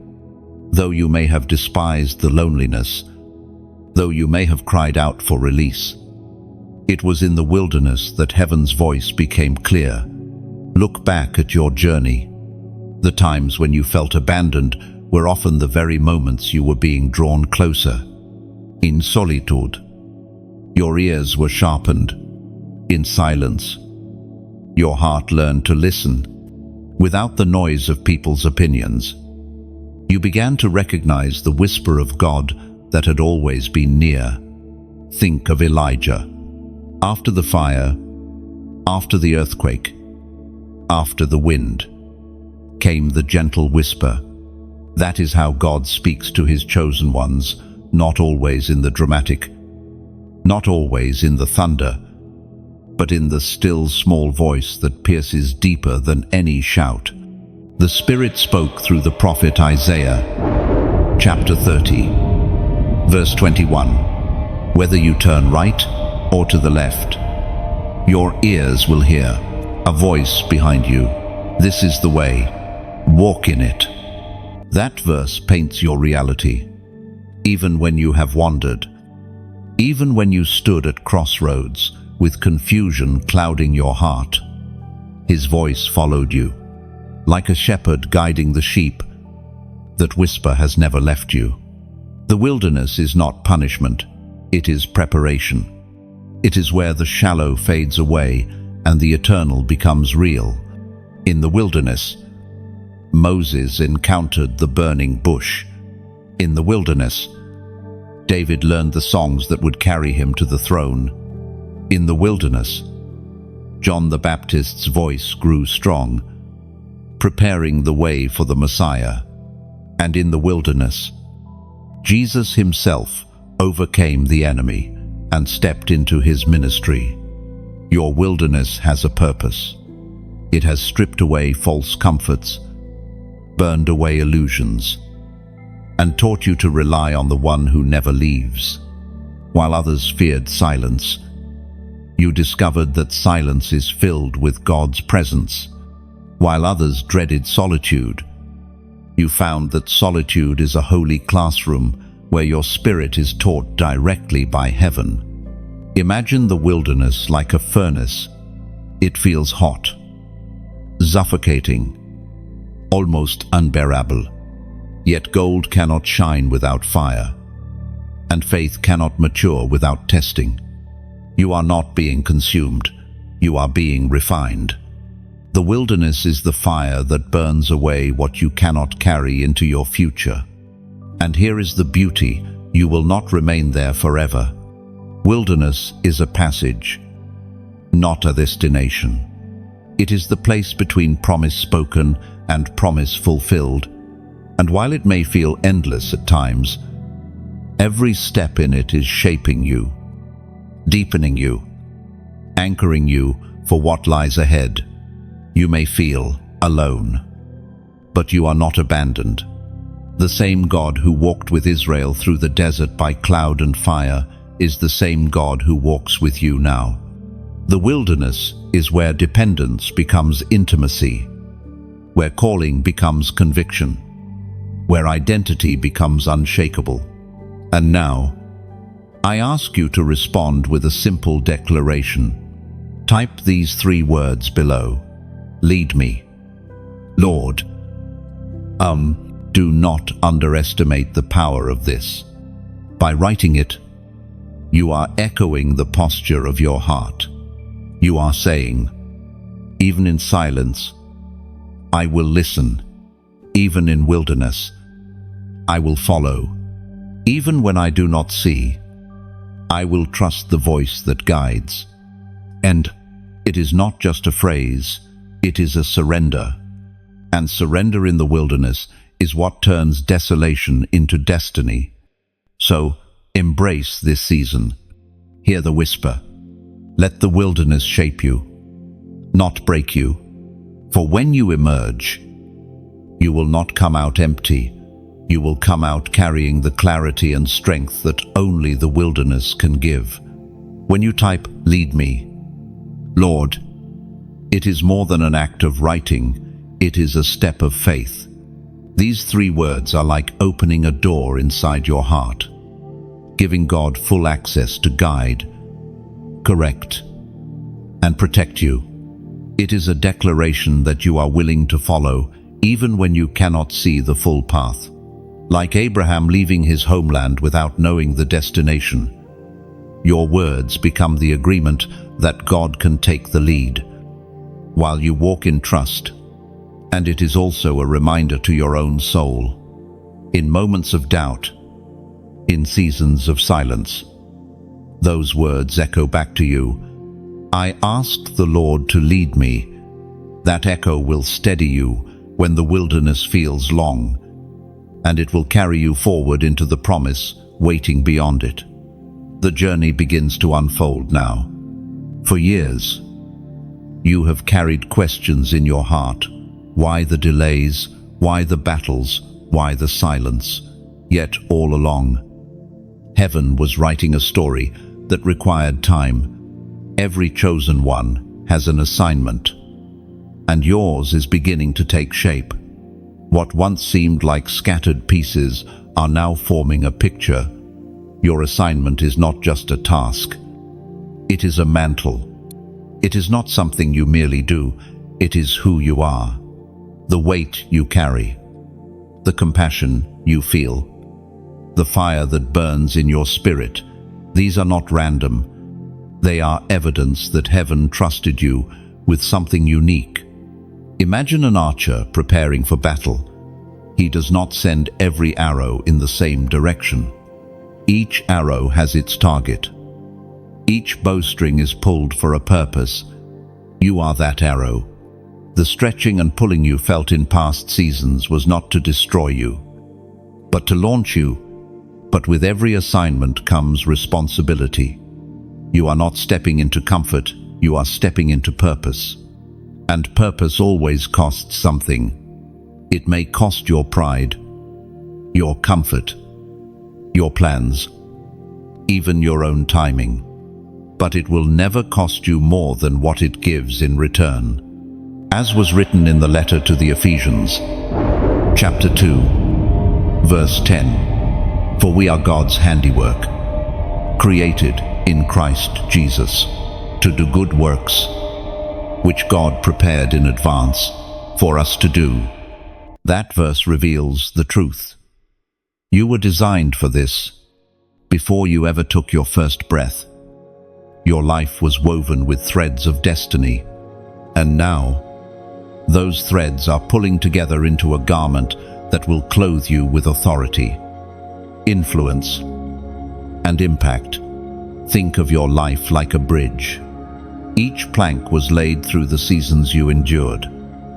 Though you may have despised the loneliness, though you may have cried out for release, it was in the wilderness that heaven's voice became clear. Look back at your journey. The times when you felt abandoned were often the very moments you were being drawn closer. In solitude, your ears were sharpened. In silence, Your heart learned to listen, without the noise of people's opinions. You began to recognize the whisper of God that had always been near. Think of Elijah. After the fire, after the earthquake, after the wind, came the gentle whisper. That is how God speaks to his chosen ones, not always in the dramatic, not always in the thunder, but in the still small voice that pierces deeper than any shout. The Spirit spoke through the prophet Isaiah, chapter 30, verse 21. Whether you turn right or to the left, your ears will hear a voice behind you. This is the way. Walk in it. That verse paints your reality. Even when you have wandered, even when you stood at crossroads with confusion clouding your heart, his voice followed you. Like a shepherd guiding the sheep, that whisper has never left you. The wilderness is not punishment, it is preparation. It is where the shallow fades away and the eternal becomes real. In the wilderness, Moses encountered the burning bush. In the wilderness, David learned the songs that would carry him to the throne. In the wilderness, John the Baptist's voice grew strong, preparing the way for the Messiah. And in the wilderness, Jesus himself overcame the enemy and stepped into his ministry. Your wilderness has a purpose. It has stripped away false comforts, burned away illusions, and taught you to rely on the one who never leaves. While others feared silence, you discovered that silence is filled with God's presence. While others dreaded solitude, you found that solitude is a holy classroom where your spirit is taught directly by heaven. Imagine the wilderness like a furnace. It feels hot, suffocating, almost unbearable. Yet gold cannot shine without fire, and faith cannot mature without testing. You are not being consumed, you are being refined. The wilderness is the fire that burns away what you cannot carry into your future. And here is the beauty: you will not remain there forever. Wilderness is a passage, not a destination. It is the place between promise spoken and promise fulfilled. And while it may feel endless at times, every step in it is shaping you, deepening you, anchoring you for what lies ahead. You may feel alone, but you are not abandoned. The same God who walked with Israel through the desert by cloud and fire is the same God who walks with you now. The wilderness is where dependence becomes intimacy, where calling becomes conviction, where identity becomes unshakable. And now, I ask you to respond with a simple declaration. Type these 3 words below. Lead me. Lord. Do not underestimate the power of this. By writing it, you are echoing the posture of your heart. You are saying, even in silence, I will listen. Even in wilderness, I will follow. Even when I do not see, I will trust the voice that guides. And it is not just a phrase, it is a surrender. And surrender in the wilderness is what turns desolation into destiny. So, embrace this season. Hear the whisper. Let the wilderness shape you, not break you. For when you emerge, you will not come out empty. You will come out carrying the clarity and strength that only the wilderness can give. When you type, lead me, Lord, it is more than an act of writing, it is a step of faith. These 3 words are like opening a door inside your heart, giving God full access to guide, correct, and protect you. It is a declaration that you are willing to follow, even when you cannot see the full path. Like Abraham leaving his homeland without knowing the destination, your words become the agreement that God can take the lead. while you walk in trust. And it is also a reminder to your own soul. In moments of doubt, in seasons of silence, those words echo back to you. I asked the Lord to lead me. That echo will steady you when the wilderness feels long, and it will carry you forward into the promise waiting beyond it. The journey begins to unfold now. For years, you have carried questions in your heart. Why the delays? Why the battles? Why the silence? Yet all along, heaven was writing a story that required time. Every chosen one has an assignment, and yours is beginning to take shape. What once seemed like scattered pieces are now forming a picture. Your assignment is not just a task. It is a mantle. It is not something you merely do. It is who you are. The weight you carry. The compassion you feel. The fire that burns in your spirit. These are not random. They are evidence that heaven trusted you with something unique. Imagine an archer preparing for battle. He does not send every arrow in the same direction. Each arrow has its target. Each bowstring is pulled for a purpose. You are that arrow. The stretching and pulling you felt in past seasons was not to destroy you, but to launch you. But with every assignment comes responsibility. You are not stepping into comfort, you are stepping into purpose. And purpose always costs something. It may cost your pride, your comfort, your plans, even your own timing. But it will never cost you more than what it gives in return. As was written in the letter to the Ephesians, chapter 2, verse 10, for we are God's handiwork, created in Christ Jesus, to do good works, which God prepared in advance for us to do. That verse reveals the truth. You were designed for this before you ever took your first breath. Your life was woven with threads of destiny, and now those threads are pulling together into a garment that will clothe you with authority, influence, and impact. Think of your life like a bridge. Each plank was laid through the seasons you endured: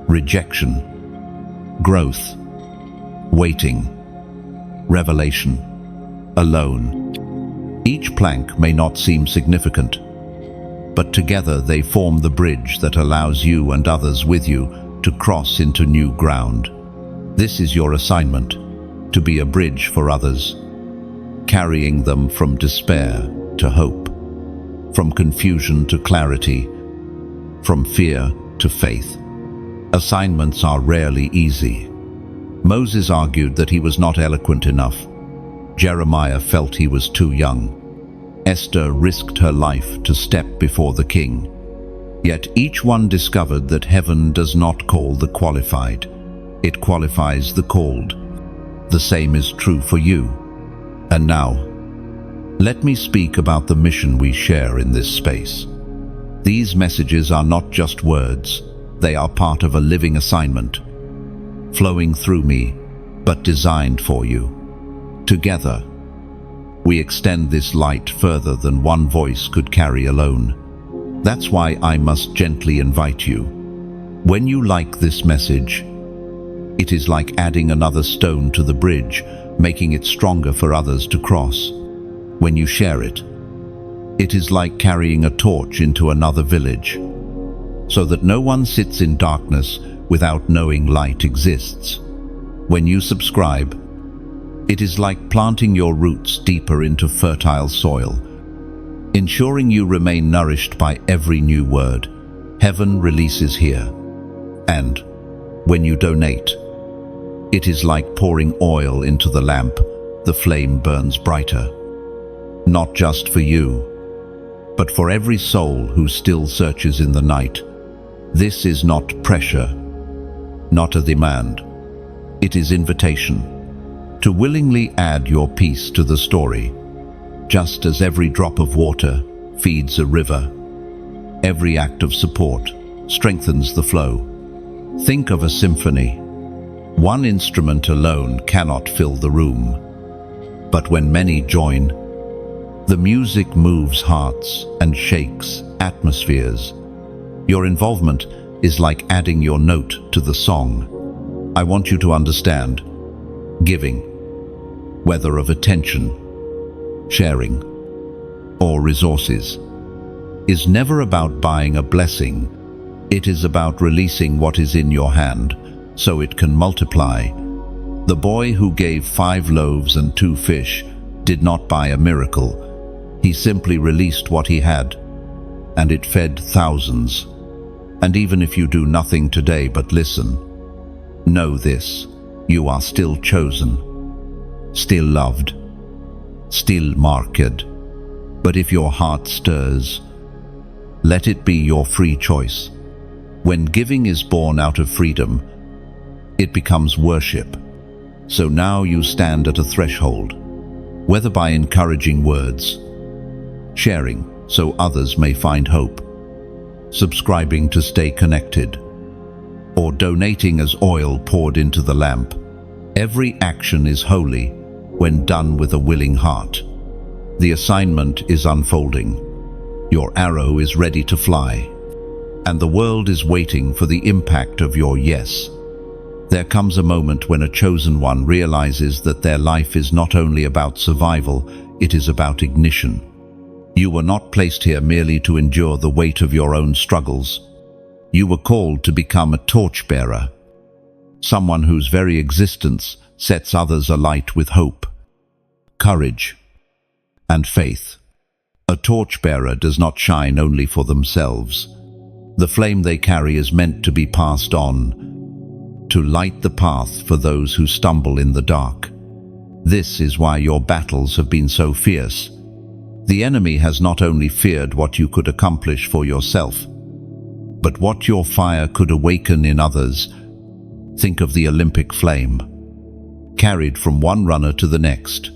rejection, growth, waiting, revelation, alone. Each plank may not seem significant, but together they form the bridge that allows you and others with you to cross into new ground. This is your assignment, to be a bridge for others, carrying them from despair to hope, from confusion to clarity, from fear to faith. Assignments are rarely easy. Moses argued that he was not eloquent enough. Jeremiah felt he was too young. Esther risked her life to step before the king. Yet each one discovered that heaven does not call the qualified. It qualifies the called. The same is true for you. And now, let me speak about the mission we share in this space. These messages are not just words. They are part of a living assignment, flowing through me, but designed for you. Together, we extend this light further than one voice could carry alone. That's why I must gently invite you. When you like this message, it is like adding another stone to the bridge, making it stronger for others to cross. When you share it, it is like carrying a torch into another village, so that no one sits in darkness without knowing light exists. When you subscribe, it is like planting your roots deeper into fertile soil, ensuring you remain nourished by every new word heaven releases here. And when you donate, it is like pouring oil into the lamp. The flame burns brighter, not just for you, but for every soul who still searches in the night. This is not pressure, not a demand. It is invitation to willingly add your piece to the story. Just as every drop of water feeds a river, every act of support strengthens the flow. Think of a symphony. One instrument alone cannot fill the room. But when many join, the music moves hearts and shakes atmospheres. Your involvement is like adding your note to the song. I want you to understand, giving, whether of attention, sharing, or resources, is never about buying a blessing. It is about releasing what is in your hand so it can multiply. The boy who gave 5 loaves and 2 fish did not buy a miracle. He simply released what he had, and it fed thousands. And even if you do nothing today but listen, know this: you are still chosen, still loved, still marked. But if your heart stirs, let it be your free choice. When giving is born out of freedom, it becomes worship. So now you stand at a threshold, whether by encouraging words, sharing so others may find hope, subscribing to stay connected, or donating as oil poured into the lamp. Every action is holy when done with a willing heart. The assignment is unfolding. Your arrow is ready to fly, and the world is waiting for the impact of your yes. There comes a moment when a chosen one realizes that their life is not only about survival, it is about ignition. You were not placed here merely to endure the weight of your own struggles. You were called to become a torchbearer, someone whose very existence sets others alight with hope, courage, and faith. A torchbearer does not shine only for themselves. The flame they carry is meant to be passed on, to light the path for those who stumble in the dark. This is why your battles have been so fierce. The enemy has not only feared what you could accomplish for yourself, but what your fire could awaken in others. Think of the Olympic flame, carried from one runner to the next.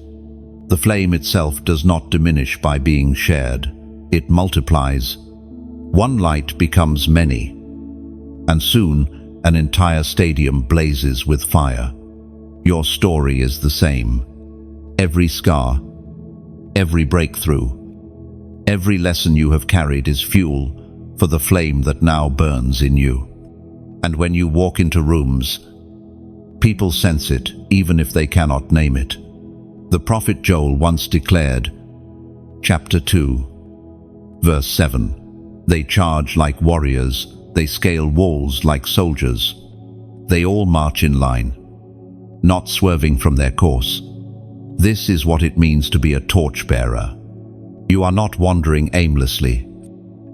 The flame itself does not diminish by being shared. It multiplies. One light becomes many, and soon an entire stadium blazes with fire. Your story is the same. Every scar, every breakthrough, every lesson you have carried is fuel for the flame that now burns in you. And when you walk into rooms, people sense it, even if they cannot name it. The prophet Joel once declared, chapter 2, verse 7, "They charge like warriors, they scale walls like soldiers. They all march in line, not swerving from their course." This is what it means to be a torchbearer. You are not wandering aimlessly.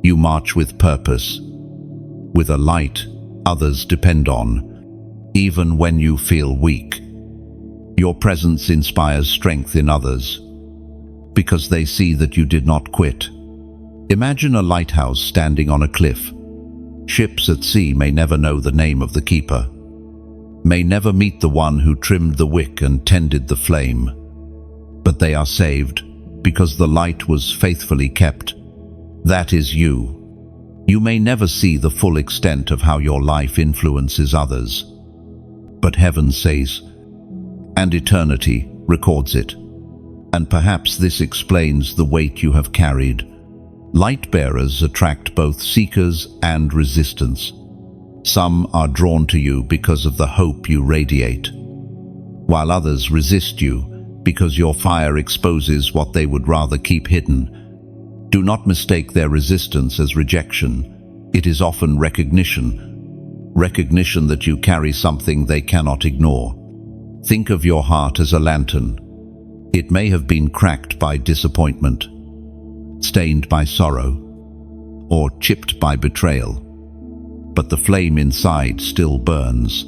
You march with purpose, with a light others depend on, even when you feel weak. Your presence inspires strength in others, because they see that you did not quit. Imagine a lighthouse standing on a cliff. Ships at sea may never know the name of the keeper, may never meet the one who trimmed the wick and tended the flame, but they are saved because the light was faithfully kept. That is you. You may never see the full extent of how your life influences others, but heaven says, and eternity records it. And perhaps this explains the weight you have carried. Light bearers attract both seekers and resistance. Some are drawn to you because of the hope you radiate, while others resist you because your fire exposes what they would rather keep hidden. Do not mistake their resistance as rejection. It is often recognition that you carry something they cannot ignore. Think of your heart as a lantern. It may have been cracked by disappointment, stained by sorrow, or chipped by betrayal, but the flame inside still burns.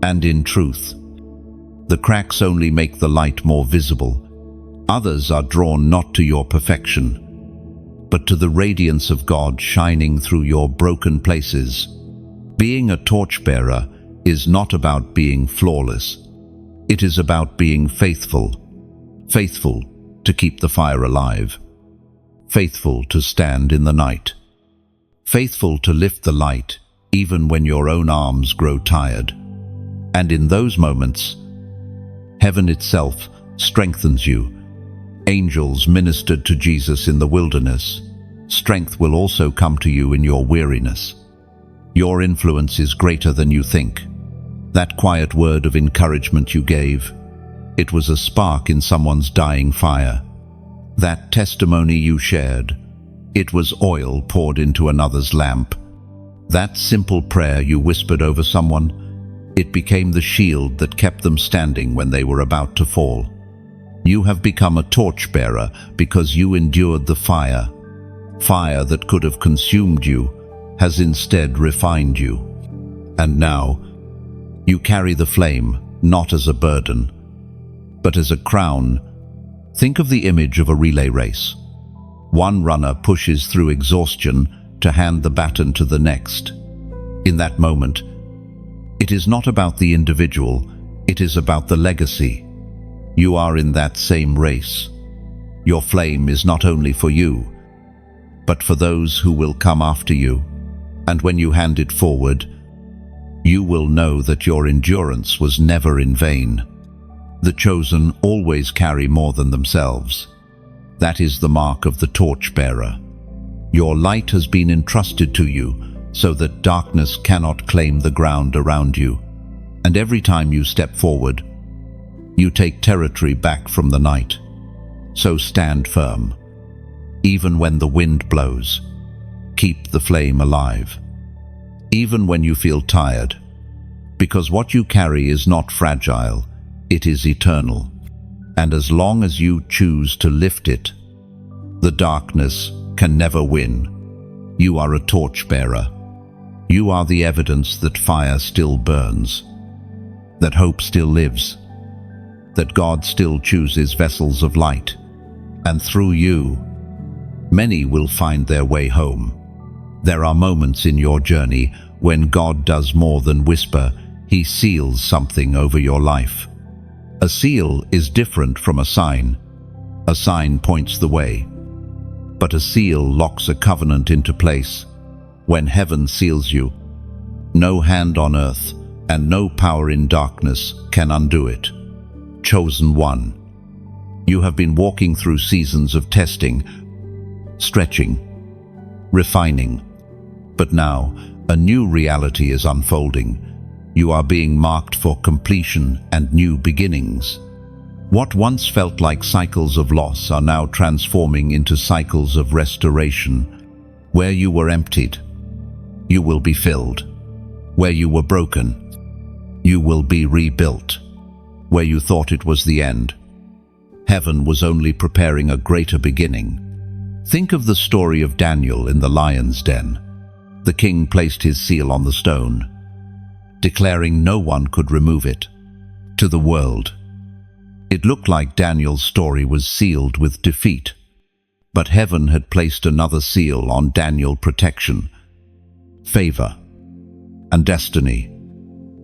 And in truth, the cracks only make the light more visible. Others are drawn not to your perfection, but to the radiance of God shining through your broken places. Being a torchbearer is not about being flawless. It is about being faithful to keep the fire alive, faithful to stand in the night, faithful to lift the light even when your own arms grow tired. And in those moments, heaven itself strengthens you. Angels ministered to Jesus in the wilderness. Strength will also come to you in your weariness. Your influence is greater than you think. That quiet word of encouragement you gave, it was a spark in someone's dying fire. That testimony you shared, it was oil poured into another's lamp. That simple prayer you whispered over someone, it became the shield that kept them standing when they were about to fall. You have become a torchbearer because you endured the fire. Fire that could have consumed you has instead refined you. And now, you carry the flame not as a burden, but as a crown. Think of the image of a relay race. One runner pushes through exhaustion to hand the baton to the next. In that moment, it is not about the individual, it is about the legacy. You are in that same race. Your flame is not only for you, but for those who will come after you. And when you hand it forward, you will know that your endurance was never in vain. The chosen always carry more than themselves. That is the mark of the torchbearer. Your light has been entrusted to you so that darkness cannot claim the ground around you. And every time you step forward, you take territory back from the night. So stand firm. Even when the wind blows, keep the flame alive. Even when you feel tired, because what you carry is not fragile, it is eternal. And as long as you choose to lift it, the darkness can never win. You are a torchbearer. You are the evidence that fire still burns, that hope still lives, that God still chooses vessels of light. And through you, many will find their way home. There are moments in your journey when God does more than whisper. He seals something over your life. A seal is different from a sign. A sign points the way, but a seal locks a covenant into place. When heaven seals you, no hand on earth and no power in darkness can undo it. Chosen one, you have been walking through seasons of testing, stretching, refining, but now a new reality is unfolding. You are being marked for completion and new beginnings. What once felt like cycles of loss are now transforming into cycles of restoration. Where you were emptied, you will be filled. Where you were broken, you will be rebuilt. Where you thought it was the end, heaven was only preparing a greater beginning. Think of the story of Daniel in the lion's den. The king placed his seal on the stone, declaring no one could remove it. To the world, it looked like Daniel's story was sealed with defeat. But heaven had placed another seal on Daniel: protection, favor, and destiny.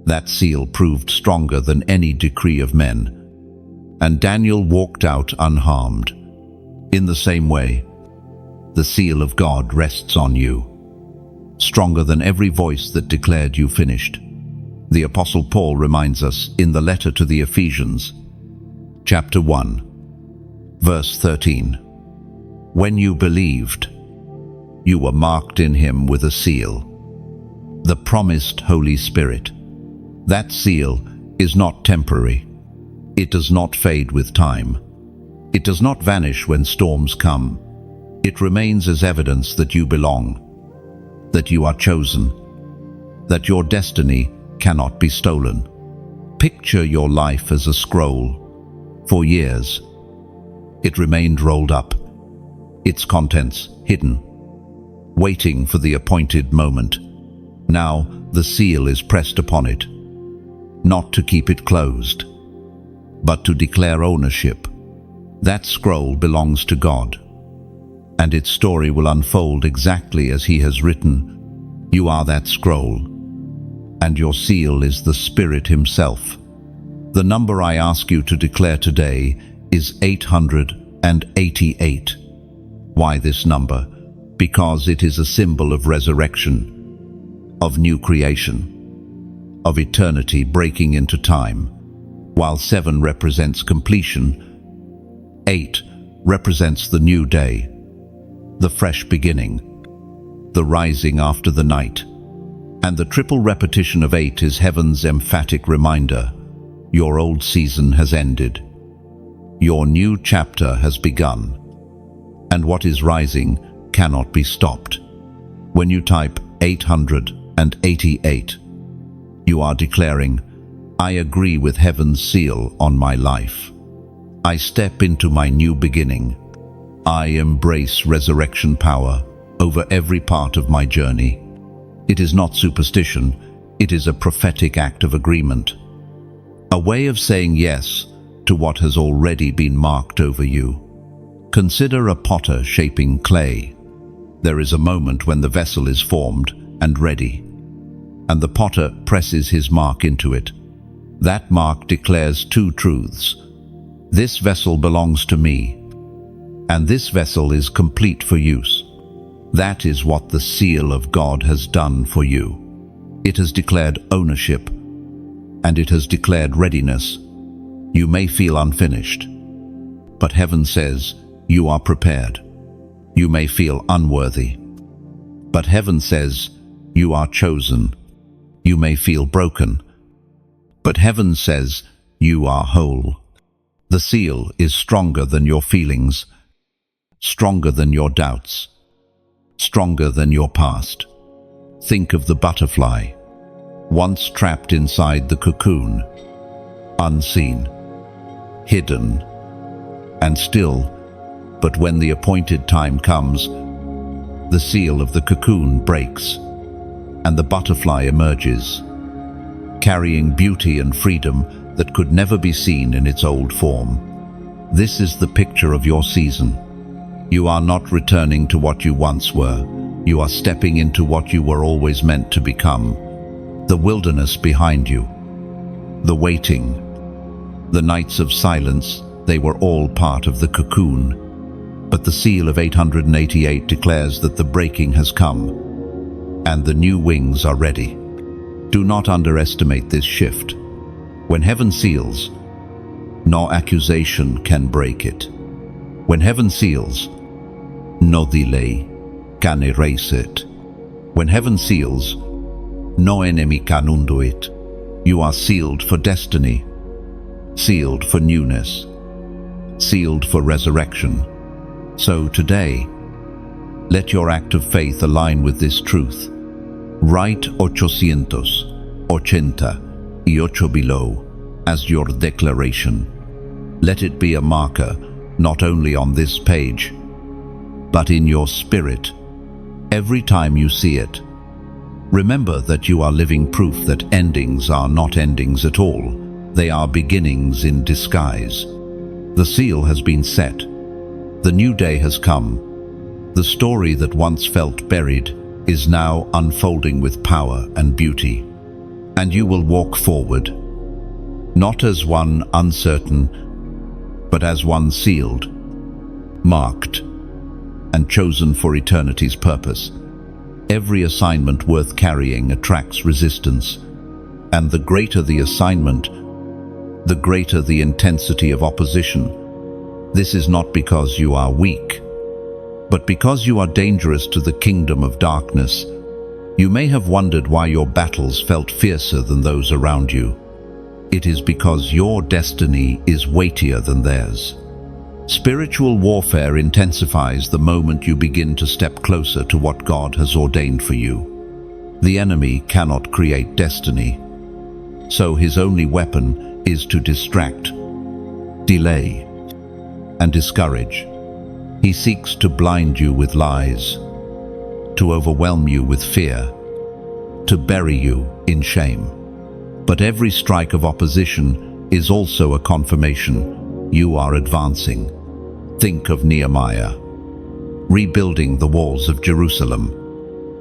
That seal proved stronger than any decree of men, and Daniel walked out unharmed. In the same way, the seal of God rests on you, stronger than every voice that declared you finished. The Apostle Paul reminds us in the letter to the Ephesians, chapter 1, verse 13, "When you believed, you were marked in him with a seal, the promised Holy Spirit." That seal is not temporary. It does not fade with time. It does not vanish when storms come. It remains as evidence that you belong, that you are chosen, that your destiny cannot be stolen. Picture your life as a scroll. For years, it remained rolled up, its contents hidden, waiting for the appointed moment. Now the seal is pressed upon it, not to keep it closed, but to declare ownership. That scroll belongs to God, and its story will unfold exactly as He has written. You are that scroll, and your seal is the Spirit Himself. The number I ask you to declare today is 888. Why this number? because it is a symbol of resurrection, of new creation, of eternity breaking into time. While 7 represents completion, 8 represents the new day, the fresh beginning, the rising after the night. And the triple repetition of 8 is heaven's emphatic reminder: your old season has ended. Your new chapter has begun. And what is rising cannot be stopped. When you type 888, you are declaring, I agree with heaven's seal on my life. I step into my new beginning. I embrace resurrection power over every part of my journey. It is not superstition, it is a prophetic act of agreement. A way of saying yes to what has already been marked over you. Consider a potter shaping clay. There is a moment when the vessel is formed and ready, and the potter presses his mark into it. That mark declares 2 truths. This vessel belongs to me, and this vessel is complete for use. That is what the seal of God has done for you. It has declared ownership, and it has declared readiness. You may feel unfinished, but heaven says you are prepared. You may feel unworthy, but heaven says you are chosen. You may feel broken, but heaven says you are whole. The seal is stronger than your feelings, stronger than your doubts, stronger than your past. Think of the butterfly, once trapped inside the cocoon, unseen, hidden, and still, but when the appointed time comes, the seal of the cocoon breaks, and the butterfly emerges, carrying beauty and freedom that could never be seen in its old form. This is the picture of your season. You are not returning to what you once were. You are stepping into what you were always meant to become. The wilderness behind you, the waiting, the nights of silence, they were all part of the cocoon. But the seal of 888 declares that the breaking has come, and the new wings are ready. Do not underestimate this shift. When heaven seals, no accusation can break it. When heaven seals, no delay can erase it. When heaven seals, no enemy can undo it. You are sealed for destiny, sealed for newness, sealed for resurrection. So today, let your act of faith align with this truth. Write 888 below as your declaration. Let it be a marker not only on this page, but in your spirit. Every time you see it, remember that you are living proof that endings are not endings at all. They are beginnings in disguise. The seal has been set. The new day has come. The story that once felt buried is now unfolding with power and beauty. And you will walk forward, not as one uncertain, but as one sealed, marked, and chosen for eternity's purpose. Every assignment worth carrying attracts resistance, and the greater the assignment, the greater the intensity of opposition. This is not because you are weak, but because you are dangerous to the kingdom of darkness. You may have wondered why your battles felt fiercer than those around you. It is because your destiny is weightier than theirs. Spiritual warfare intensifies the moment you begin to step closer to what God has ordained for you. The enemy cannot create destiny, so his only weapon is to distract, delay, and discourage. He seeks to blind you with lies, to overwhelm you with fear, to bury you in shame. But every strike of opposition is also a confirmation you are advancing. Think of Nehemiah, rebuilding the walls of Jerusalem.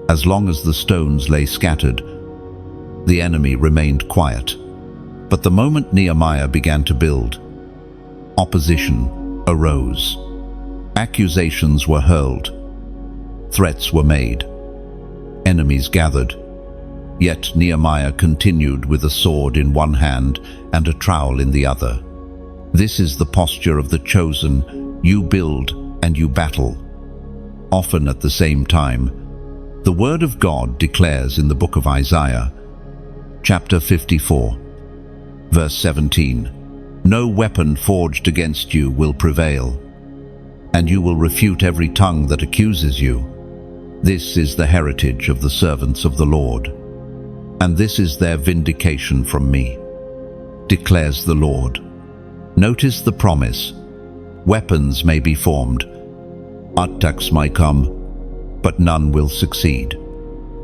As long as the stones lay scattered, the enemy remained quiet. But the moment Nehemiah began to build, opposition arose. Accusations were hurled. Threats were made. Enemies gathered. Yet Nehemiah continued with a sword in one hand and a trowel in the other. This is the posture of the chosen. You build and you battle, often at the same time. The Word of God declares in the book of Isaiah, chapter 54, verse 17, "No weapon forged against you will prevail, and you will refute every tongue that accuses you. This is the heritage of the servants of the Lord, and this is their vindication from me, declares the Lord." Notice the promise. Weapons may be formed, attacks may come, but none will succeed.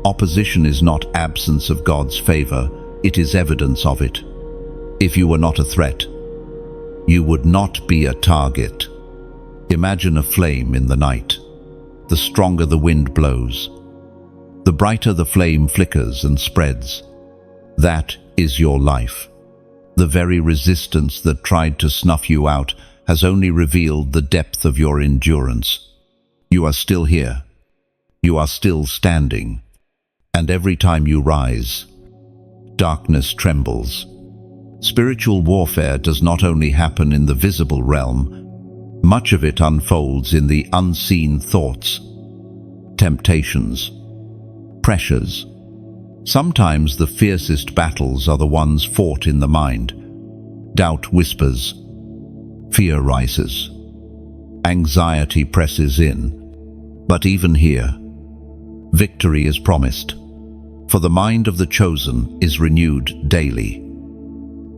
Opposition is not absence of God's favor, it is evidence of it. If you were not a threat, you would not be a target. Imagine a flame in the night. The stronger the wind blows, the brighter the flame flickers and spreads. That is your life. The very resistance that tried to snuff you out has only revealed the depth of your endurance. You are still here. You are still standing. And every time you rise, darkness trembles. Spiritual warfare does not only happen in the visible realm, much of it unfolds in the unseen thoughts, temptations, pressures. Sometimes the fiercest battles are the ones fought in the mind. Doubt whispers, fear rises, anxiety presses in. But even here, victory is promised, for the mind of the chosen is renewed daily,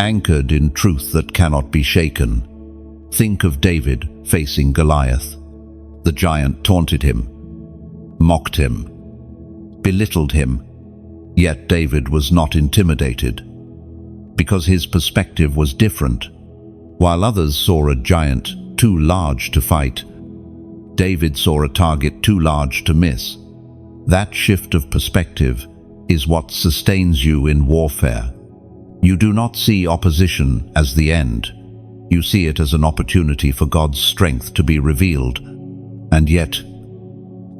anchored in truth that cannot be shaken. Think of David facing Goliath. The giant taunted him, mocked him, belittled him, yet David was not intimidated, because his perspective was different. While others saw a giant too large to fight, David saw a target too large to miss. That shift of perspective is what sustains you in warfare. You do not see opposition as the end. You see it as an opportunity for God's strength to be revealed. And yet,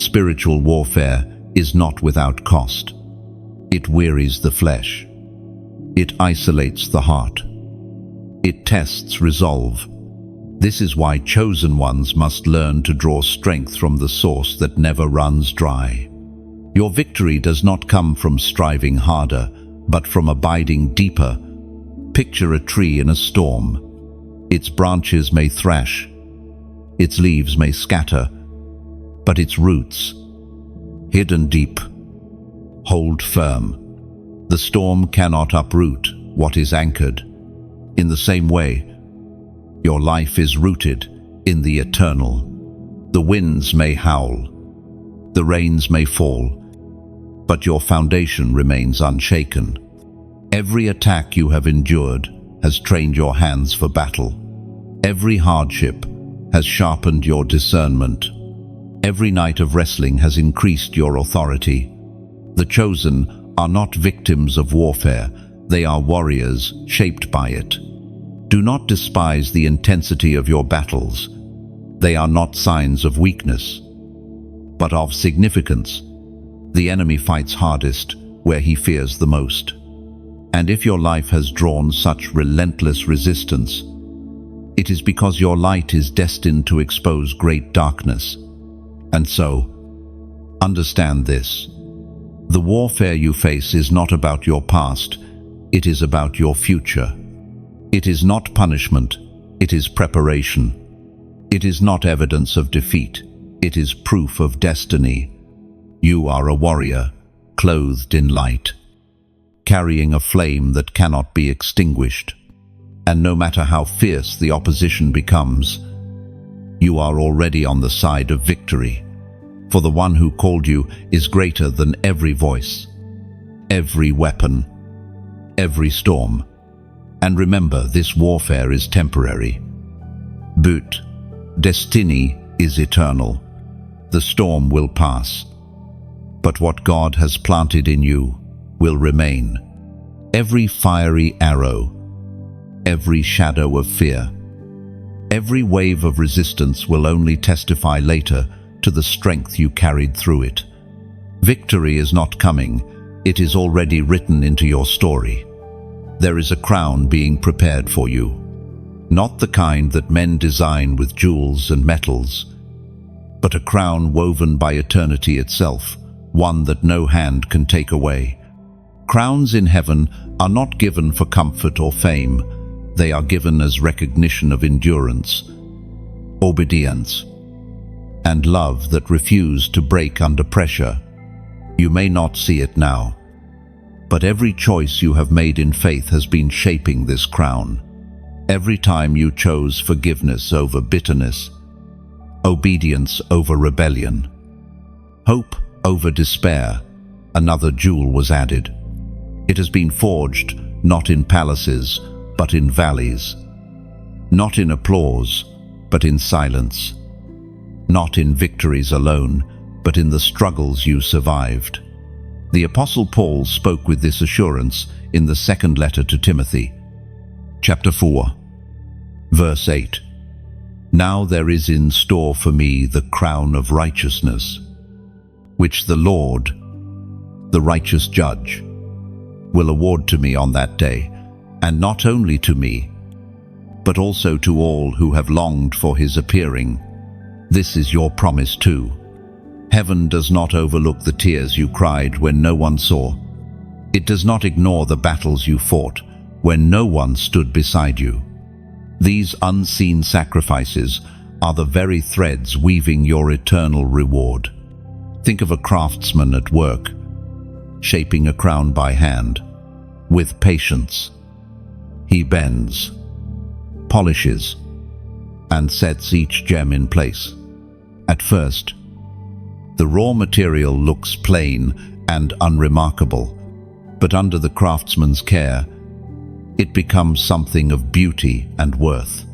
spiritual warfare is not without cost. It wearies the flesh. It isolates the heart. It tests resolve. This is why chosen ones must learn to draw strength from the source that never runs dry. Your victory does not come from striving harder, but from abiding deeper. Picture a tree in a storm. Its branches may thrash, its leaves may scatter, but its roots, hidden deep, hold firm. The storm cannot uproot what is anchored. In the same way, your life is rooted in the eternal. The winds may howl, the rains may fall, but your foundation remains unshaken. Every attack you have endured has trained your hands for battle. Every hardship has sharpened your discernment. Every night of wrestling has increased your authority. The chosen are not victims of warfare, they are warriors shaped by it. Do not despise the intensity of your battles. They are not signs of weakness, but of significance. The enemy fights hardest where he fears the most. And if your life has drawn such relentless resistance, it is because your light is destined to expose great darkness. And so, understand this. The warfare you face is not about your past, it is about your future. It is not punishment, it is preparation. It is not evidence of defeat, it is proof of destiny. You are a warrior, clothed in light, carrying a flame that cannot be extinguished. And no matter how fierce the opposition becomes, you are already on the side of victory. For the one who called you is greater than every voice, every weapon, every storm. And remember, this warfare is temporary. But destiny is eternal. The storm will pass, but what God has planted in you will remain. Every fiery arrow, every shadow of fear, every wave of resistance will only testify later to the strength you carried through it. Victory is not coming, it is already written into your story. There is a crown being prepared for you, not the kind that men design with jewels and metals, but a crown woven by eternity itself, one that no hand can take away. Crowns in heaven are not given for comfort or fame, they are given as recognition of endurance, obedience, and love that refuse to break under pressure. You may not see it now, but every choice you have made in faith has been shaping this crown. Every time you chose forgiveness over bitterness, obedience over rebellion, hope over despair, another jewel was added. It has been forged not in palaces, but in valleys, not in applause, but in silence, not in victories alone, but in the struggles you survived. The Apostle Paul spoke with this assurance in the second letter to Timothy, chapter 4, verse 8. Now there is in store for me the crown of righteousness, which the Lord, the righteous judge, will award to me on that day, and not only to me, but also to all who have longed for his appearing. This is your promise too. Heaven does not overlook the tears you cried when no one saw. It does not ignore the battles you fought when no one stood beside you. These unseen sacrifices are the very threads weaving your eternal reward. Think of a craftsman at work, shaping a crown by hand. With patience, he bends, polishes, and sets each gem in place. At first, the raw material looks plain and unremarkable, but under the craftsman's care, it becomes something of beauty and worth.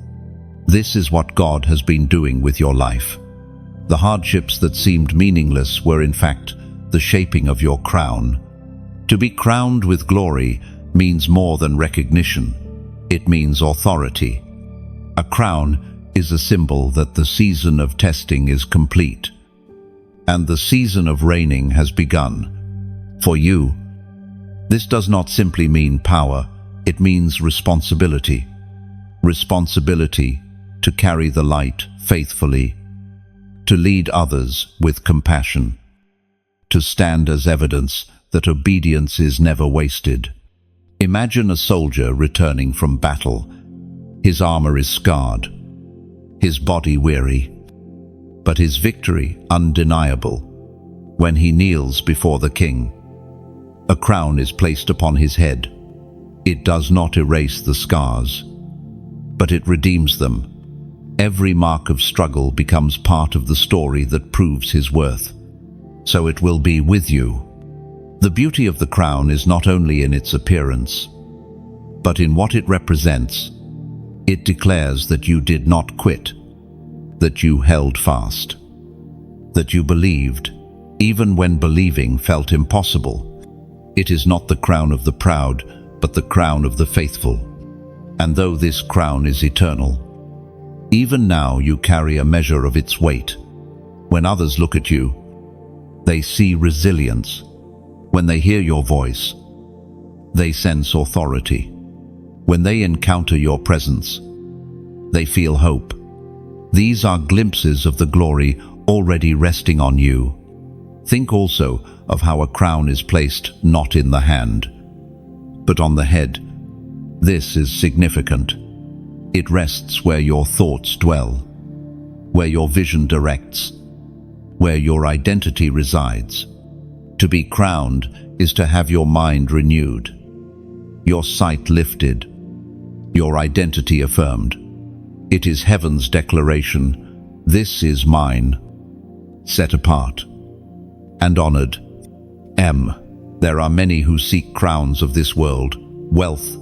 This is what God has been doing with your life. The hardships that seemed meaningless were in fact the shaping of your crown. To be crowned with glory means more than recognition. It means authority. A crown is a symbol that the season of testing is complete, and the season of reigning has begun. For you, this does not simply mean power, it means responsibility. Responsibility to carry the light faithfully, to lead others with compassion, to stand as evidence that obedience is never wasted. Imagine a soldier returning from battle. His armor is scarred, his body weary, but his victory undeniable. When he kneels before the king, a crown is placed upon his head. It does not erase the scars, but it redeems them. Every mark of struggle becomes part of the story that proves his worth. So it will be with you. The beauty of the crown is not only in its appearance, but in what it represents. It declares that you did not quit, that you held fast, that you believed, even when believing felt impossible. It is not the crown of the proud, but the crown of the faithful. And though this crown is eternal, even now you carry a measure of its weight. When others look at you, they see resilience. When they hear your voice, they sense authority. When they encounter your presence, they feel hope. These are glimpses of the glory already resting on you. Think also of how a crown is placed not in the hand, but on the head. This is significant. It rests where your thoughts dwell, where your vision directs, where your identity resides. To be crowned is to have your mind renewed, your sight lifted, your identity affirmed. It is heaven's declaration, "This is mine," set apart and honored. There are many who seek crowns of this world, wealth,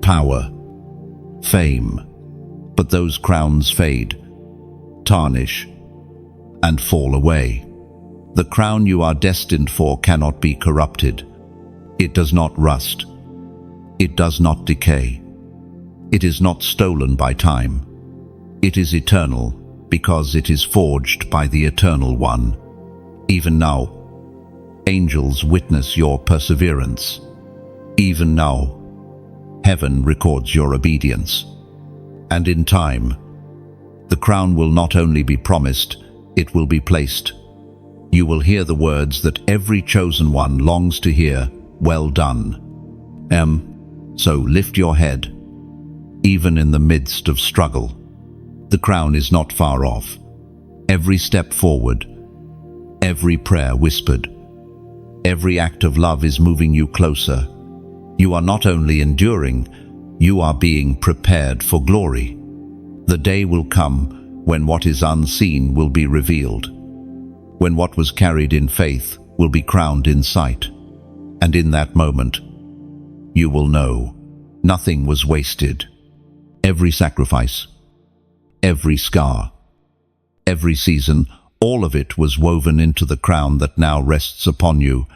power, fame, but those crowns fade, tarnish, and fall away. The crown you are destined for cannot be corrupted. It does not rust. It does not decay. It is not stolen by time. It is eternal, because it is forged by the Eternal One. Even now, angels witness your perseverance. Even now, heaven records your obedience. And in time, the crown will not only be promised, it will be placed. You will hear the words that every chosen one longs to hear, "Well done." So lift your head, even in the midst of struggle. The crown is not far off. Every step forward, every prayer whispered, every act of love is moving you closer. You are not only enduring, you are being prepared for glory. The day will come when what is unseen will be revealed, when what was carried in faith will be crowned in sight. And in that moment, you will know nothing was wasted. Every sacrifice, every scar, every season, all of it was woven into the crown that now rests upon you.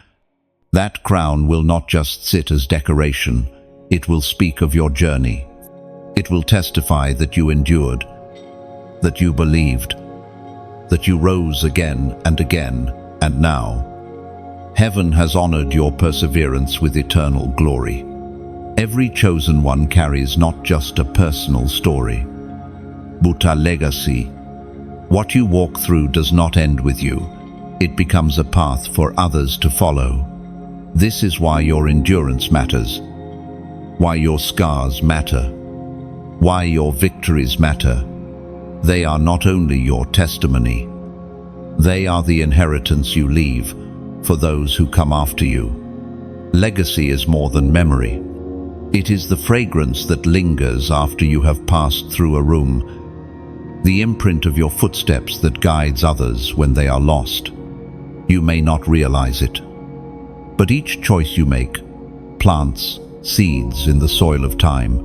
That crown will not just sit as decoration, it will speak of your journey. It will testify that you endured, that you believed, that you rose again and again, and now, heaven has honored your perseverance with eternal glory. Every chosen one carries not just a personal story, but a legacy. What you walk through does not end with you. It becomes a path for others to follow. This is why your endurance matters, why your scars matter, why your victories matter. They are not only your testimony, they are the inheritance you leave for those who come after you. Legacy is more than memory. It is the fragrance that lingers after you have passed through a room, the imprint of your footsteps that guides others when they are lost. You may not realize it, but each choice you make plants seeds in the soil of time.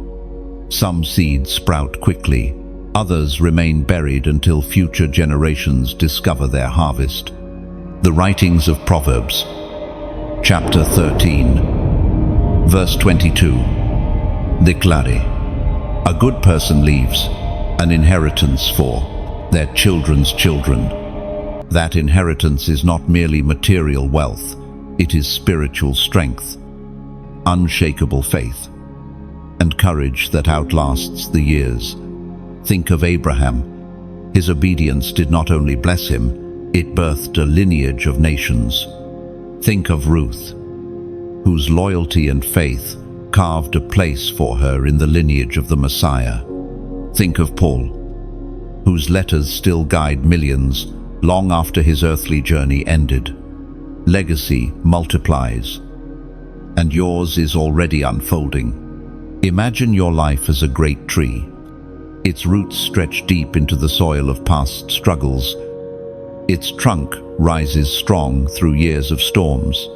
Some seeds sprout quickly, others remain buried until future generations discover their harvest. The writings of Proverbs, chapter 13, verse 22, declare, "A good person leaves an inheritance for their children's children." That inheritance is not merely material wealth, it is spiritual strength, unshakable faith, and courage that outlasts the years. Think of Abraham. His obedience did not only bless him, it birthed a lineage of nations. Think of Ruth, whose loyalty and faith carved a place for her in the lineage of the Messiah. Think of Paul, whose letters still guide millions long after his earthly journey ended. Legacy multiplies, and yours is already unfolding. Imagine your life as a great tree. Its roots stretch deep into the soil of past struggles. Its trunk rises strong through years of storms,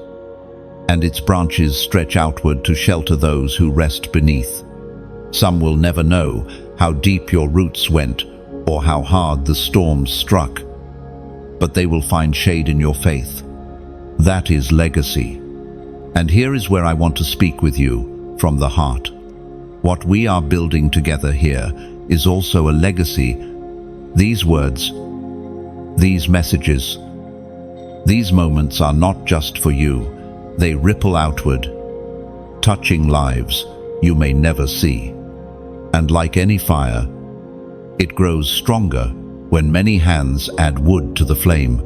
and its branches stretch outward to shelter those who rest beneath. Some will never know how deep your roots went or how hard the storms struck, but they will find shade in your faith. That is legacy. And here is where I want to speak with you from the heart. What we are building together here is also a legacy. These words, these messages, these moments are not just for you. They ripple outward, touching lives you may never see. And like any fire, it grows stronger when many hands add wood to the flame.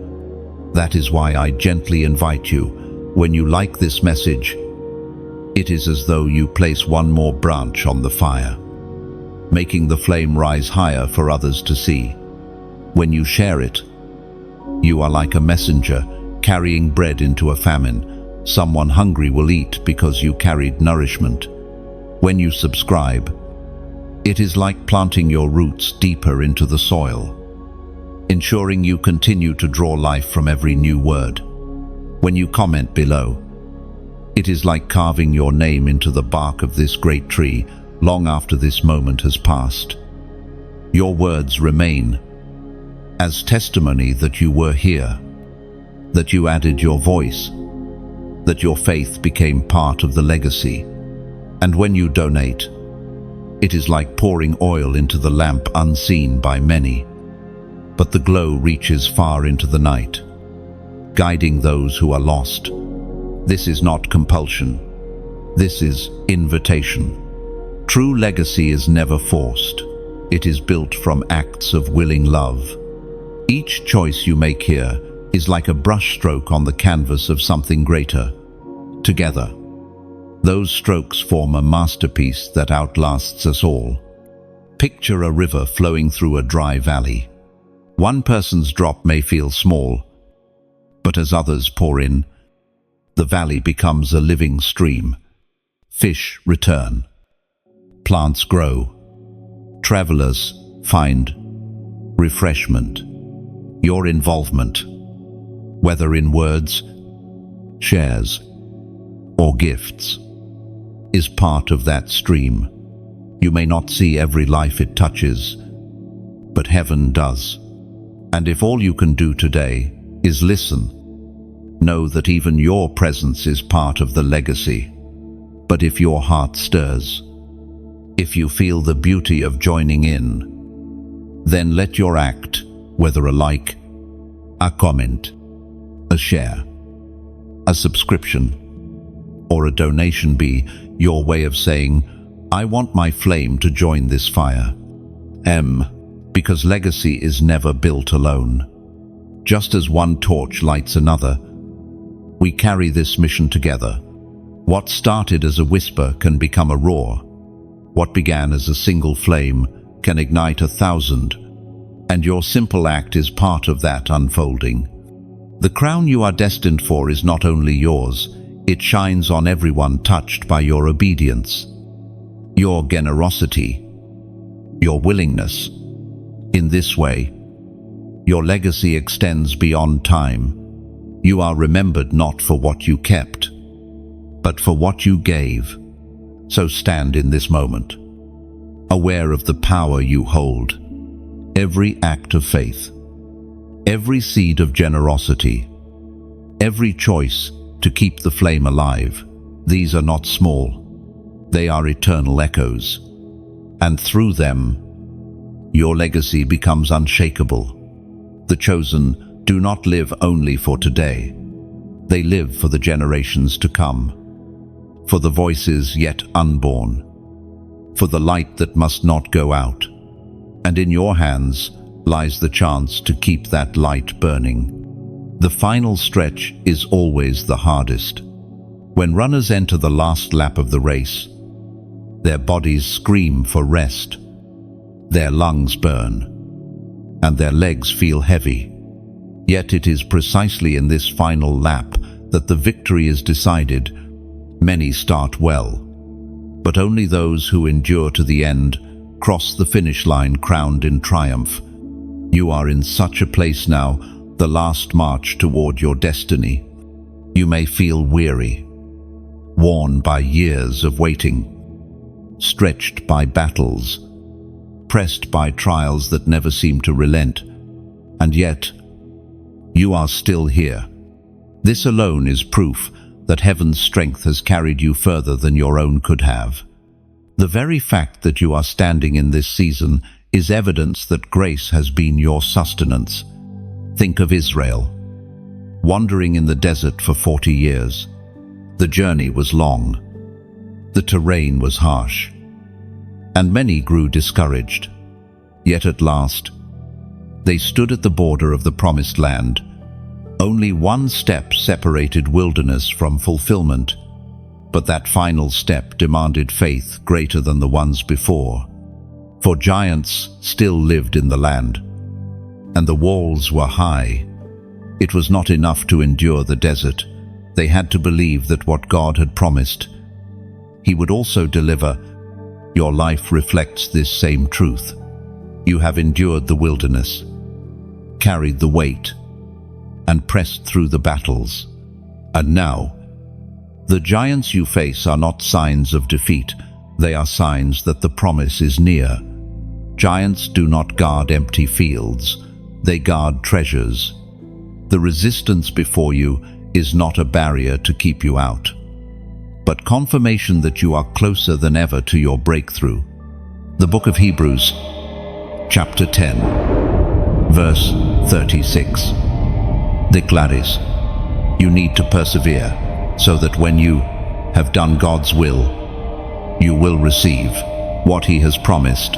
That is why I gently invite you, when you like this message, it is as though you place one more branch on the fire, making the flame rise higher for others to see. When you share it, you are like a messenger carrying bread into a famine. Someone hungry will eat because you carried nourishment. When you subscribe, it is like planting your roots deeper into the soil, ensuring you continue to draw life from every new word. When you comment below, it is like carving your name into the bark of this great tree long after this moment has passed. Your words remain as testimony that you were here, that you added your voice, that your faith became part of the legacy. And when you donate, it is like pouring oil into the lamp unseen by many. but the glow reaches far into the night, guiding those who are lost. This is not compulsion. This is invitation. True legacy is never forced. It is built from acts of willing love. Each choice you make here is like a brushstroke on the canvas of something greater. Together, those strokes form a masterpiece that outlasts us all. Picture a river flowing through a dry valley. One person's drop may feel small, but as others pour in, the valley becomes a living stream. Fish return. Plants grow. Travelers find refreshment. Your involvement, whether in words, shares, or gifts, is part of that stream. You may not see every life it touches, but heaven does. And if all you can do today is listen, know that even your presence is part of the legacy. But if your heart stirs, if you feel the beauty of joining in, then let your act, whether a like, a comment, a share, a subscription, or a donation be your way of saying, I want my flame to join this fire. Because legacy is never built alone. Just as one torch lights another, we carry this mission together. What started as a whisper can become a roar. What began as a single flame can ignite 1,000, and your simple act is part of that unfolding. The crown you are destined for is not only yours, it shines on everyone touched by your obedience, your generosity, your willingness. In this way, your legacy extends beyond time. You are remembered not for what you kept, but for what you gave. So stand in this moment, aware of the power you hold. Every act of faith, every seed of generosity, every choice to keep the flame alive, these are not small. They are eternal echoes. And through them, your legacy becomes unshakable. The chosen do not live only for today. They live for the generations to come, for the voices yet unborn, for the light that must not go out. And in your hands lies the chance to keep that light burning. The final stretch is always the hardest. When runners enter the last lap of the race, their bodies scream for rest, their lungs burn, and their legs feel heavy. Yet it is precisely in this final lap that the victory is decided. Many start well, but only those who endure to the end cross the finish line crowned in triumph. You are in such a place now, the last march toward your destiny. You may feel weary, worn by years of waiting, stretched by battles, pressed by trials that never seem to relent, and yet you are still here. This alone is proof that heaven's strength has carried you further than your own could have. The very fact that you are standing in this season is evidence that grace has been your sustenance. Think of Israel, wandering in the desert for 40 years. The journey was long, the terrain was harsh, and many grew discouraged. Yet at last, they stood at the border of the promised land. Only one step separated wilderness from fulfillment, but that final step demanded faith greater than the ones before. For giants still lived in the land, and the walls were high. It was not enough to endure the desert. They had to believe that what God had promised, He would also deliver. Your life reflects this same truth. You have endured the wilderness, carried the weight, and pressed through the battles. And now, the giants you face are not signs of defeat. They are signs that the promise is near. Giants do not guard empty fields. They guard treasures. The resistance before you is not a barrier to keep you out, but confirmation that you are closer than ever to your breakthrough. The book of Hebrews, chapter 10, Verse 36. Declares, you need to persevere so that when you have done God's will, you will receive what He has promised.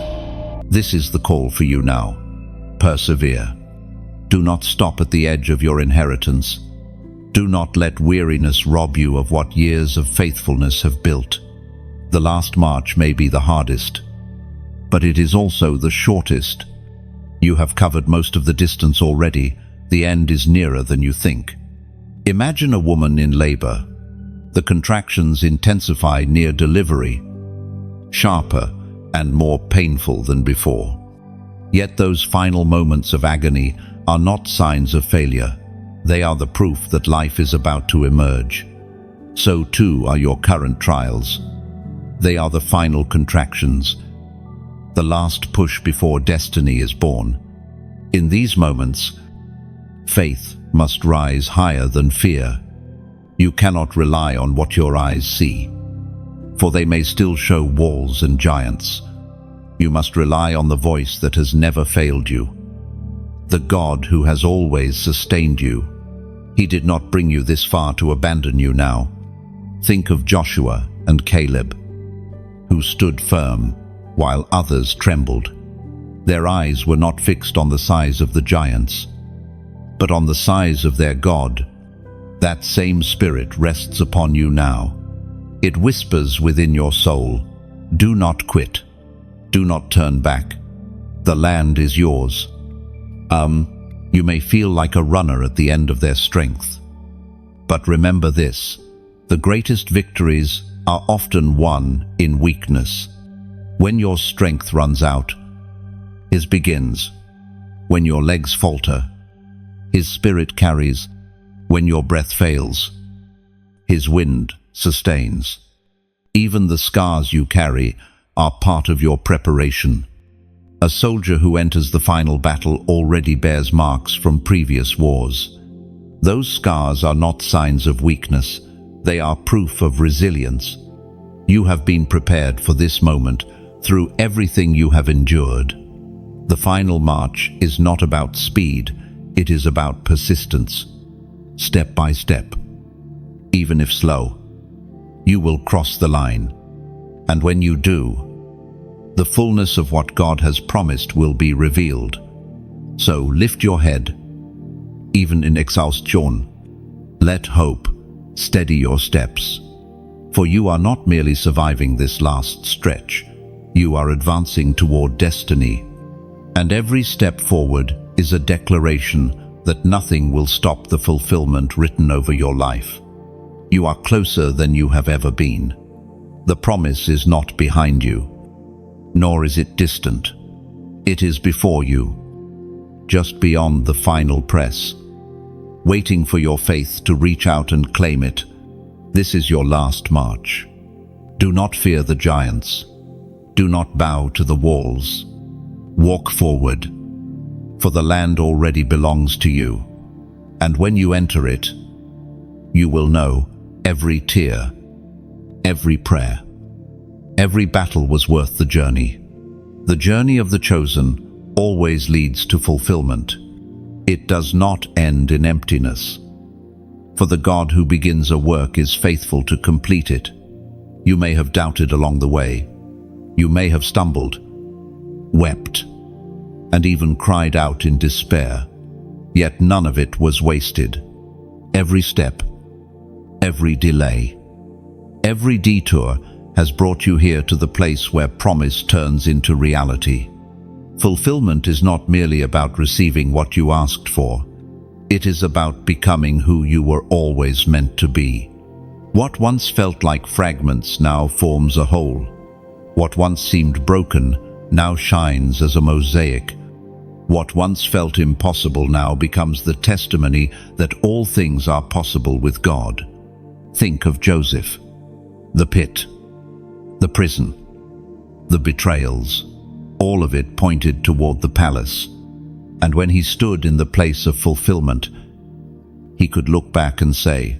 This is the call for you now. Persevere. Do not stop at the edge of your inheritance. Do not let weariness rob you of what years of faithfulness have built. The last march may be the hardest, but it is also the shortest. You have covered most of the distance already. The end is nearer than you think. Imagine a woman in labor. The contractions intensify near delivery, sharper and more painful than before. Yet those final moments of agony are not signs of failure. They are the proof that life is about to emerge. So too are your current trials. They are the final contractions, the last push before destiny is born. In these moments, faith must rise higher than fear. You cannot rely on what your eyes see, for they may still show walls and giants. You must rely on the voice that has never failed you, the God who has always sustained you. He did not bring you this far to abandon you now. Think of Joshua and Caleb, who stood firm while others trembled. Their eyes were not fixed on the size of the giants, but on the size of their God. That same spirit rests upon you now. It whispers within your soul, do not quit. Do not turn back. The land is yours. You may feel like a runner at the end of their strength. But remember this, the greatest victories are often won in weakness. When your strength runs out, His begins. When your legs falter, His Spirit carries. When your breath fails, His wind sustains. Even the scars you carry are part of your preparation. A soldier who enters the final battle already bears marks from previous wars. Those scars are not signs of weakness. They are proof of resilience. You have been prepared for this moment through everything you have endured. The final march is not about speed, it is about persistence. Step by step, even if slow, you will cross the line. And when you do, the fullness of what God has promised will be revealed. So lift your head, even in exhaustion. Let hope steady your steps. For you are not merely surviving this last stretch, you are advancing toward destiny. And every step forward is a declaration that nothing will stop the fulfillment written over your life. You are closer than you have ever been. The promise is not behind you, nor is it distant. It is before you, just beyond the final press, waiting for your faith to reach out and claim it. This is your last march. Do not fear the giants. Do not bow to the walls. Walk forward, for the land already belongs to you. And when you enter it, you will know every tear, every prayer, every battle was worth the journey. The journey of the chosen always leads to fulfillment. It does not end in emptiness. For the God who begins a work is faithful to complete it. You may have doubted along the way. You may have stumbled, wept, and even cried out in despair. Yet none of it was wasted. Every step, every delay, every detour has brought you here to the place where promise turns into reality. Fulfillment is not merely about receiving what you asked for. It is about becoming who you were always meant to be. What once felt like fragments now forms a whole. What once seemed broken now shines as a mosaic. What once felt impossible now becomes the testimony that all things are possible with God. Think of Joseph, the pit, the prison, the betrayals. All of it pointed toward the palace. And when he stood in the place of fulfillment, he could look back and say,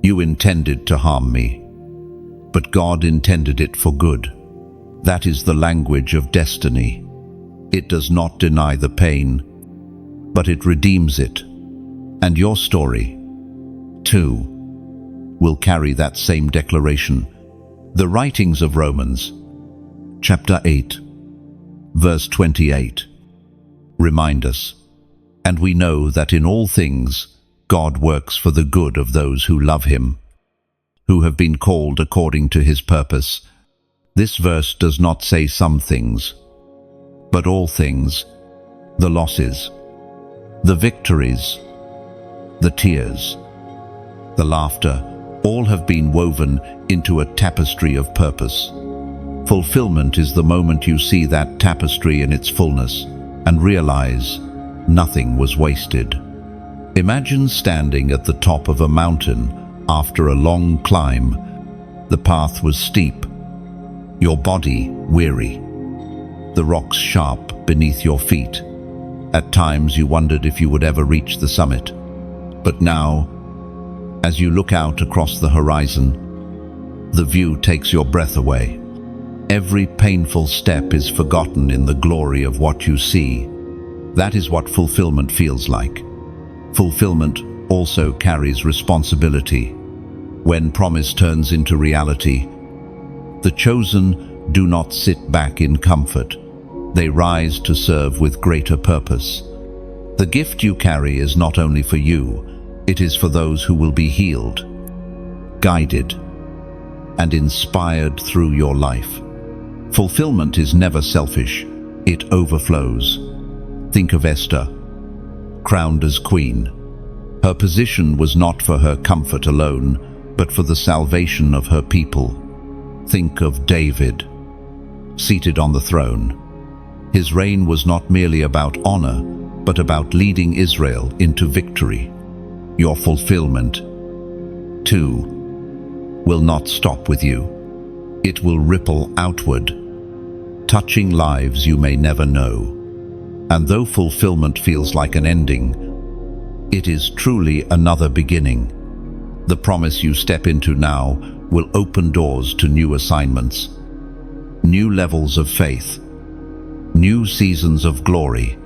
"You intended to harm me, but God intended it for good." That is the language of destiny. It does not deny the pain, but it redeems it. And your story, too, will carry that same declaration. The writings of Romans, chapter 8, verse 28, remind us, "And we know that in all things God works for the good of those who love him, who have been called according to his purpose." This verse does not say some things, but all things, the losses, the victories, the tears, the laughter, all have been woven into a tapestry of purpose. Fulfillment is the moment you see that tapestry in its fullness and realize nothing was wasted. Imagine standing at the top of a mountain after a long climb. The path was steep, your body weary, the rocks sharp beneath your feet. At times you wondered if you would ever reach the summit. But now, as you look out across the horizon, the view takes your breath away. Every painful step is forgotten in the glory of what you see. That is what fulfillment feels like. Fulfillment also carries responsibility. When promise turns into reality, the chosen do not sit back in comfort. They rise to serve with greater purpose. The gift you carry is not only for you, it is for those who will be healed, guided, and inspired through your life. Fulfillment is never selfish, it overflows. Think of Esther, crowned as queen. Her position was not for her comfort alone, but for the salvation of her people. Think of David, seated on the throne. His reign was not merely about honor, but about leading Israel into victory. Your fulfillment, too, will not stop with you. It will ripple outward, touching lives you may never know. And though fulfillment feels like an ending, it is truly another beginning. The promise you step into now will open doors to new assignments, new levels of faith, new seasons of glory.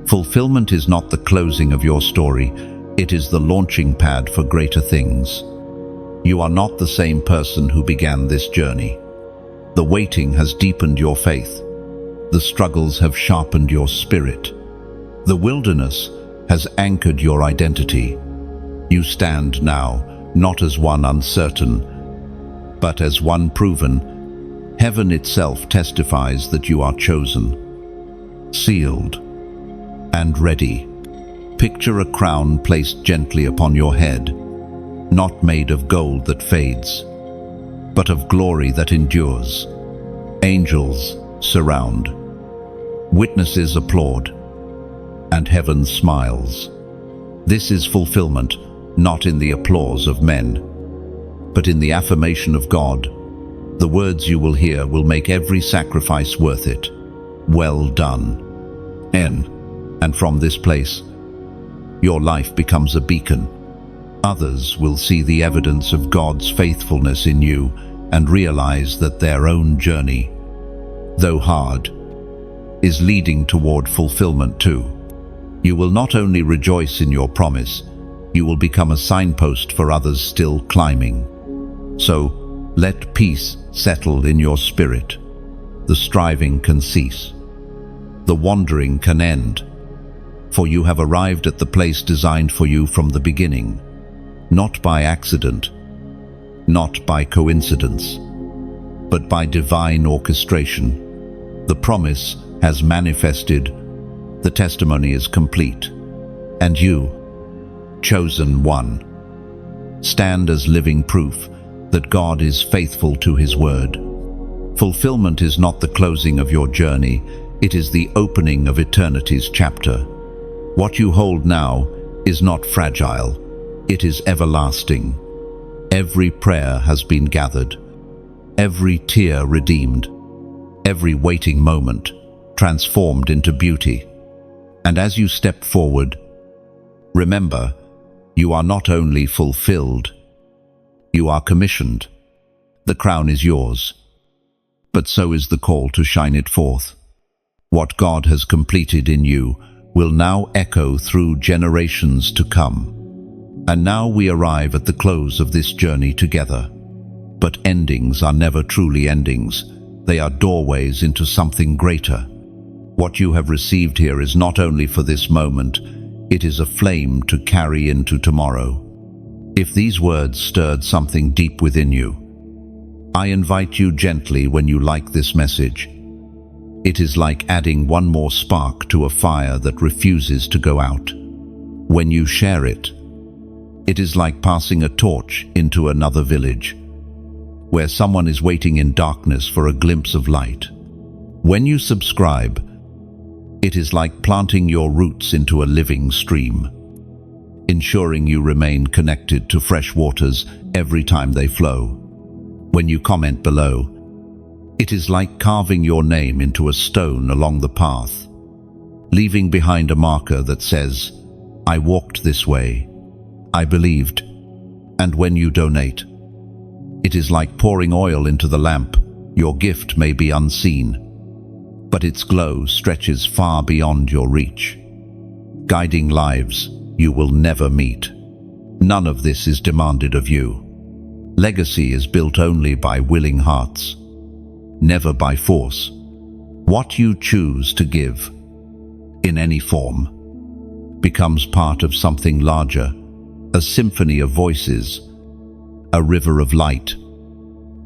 Fulfillment is not the closing of your story, it is the launching pad for greater things. You are not the same person who began this journey. The waiting has deepened your faith. The struggles have sharpened your spirit. The wilderness has anchored your identity. You stand now, not as one uncertain, but as one proven. Heaven itself testifies that you are chosen, sealed, and ready. Picture a crown placed gently upon your head, not made of gold that fades, but of glory that endures. Angels surround, witnesses applaud, and heaven smiles. This is fulfillment, not in the applause of men, but in the affirmation of God. The words you will hear will make every sacrifice worth it. Well done. And from this place, your life becomes a beacon. Others will see the evidence of God's faithfulness in you and realize that their own journey, though hard, is leading toward fulfillment too. You will not only rejoice in your promise, you will become a signpost for others still climbing. So, let peace settle in your spirit. The striving can cease. The wandering can end. For you have arrived at the place designed for you from the beginning, not by accident, not by coincidence, but by divine orchestration. The promise has manifested, the testimony is complete, and you, chosen one, stand as living proof that God is faithful to his word. Fulfillment is not the closing of your journey, it is the opening of eternity's chapter. What you hold now is not fragile, it is everlasting. Every prayer has been gathered, every tear redeemed, every waiting moment transformed into beauty. And as you step forward, remember, you are not only fulfilled, you are commissioned. The crown is yours, but so is the call to shine it forth. What God has completed in you will now echo through generations to come. And now we arrive at the close of this journey together. But endings are never truly endings. They are doorways into something greater. What you have received here is not only for this moment, it is a flame to carry into tomorrow. If these words stirred something deep within you, I invite you gently when you like this message. It is like adding one more spark to a fire that refuses to go out. When you share it, it is like passing a torch into another village, where someone is waiting in darkness for a glimpse of light. When you subscribe, it is like planting your roots into a living stream, ensuring you remain connected to fresh waters every time they flow. When you comment below, it is like carving your name into a stone along the path, leaving behind a marker that says, "I walked this way, I believed." And when you donate, it is like pouring oil into the lamp. Your gift may be unseen, but its glow stretches far beyond your reach, guiding lives you will never meet. None of this is demanded of you. Legacy is built only by willing hearts, never by force. What you choose to give, in any form, becomes part of something larger, a symphony of voices, a river of light,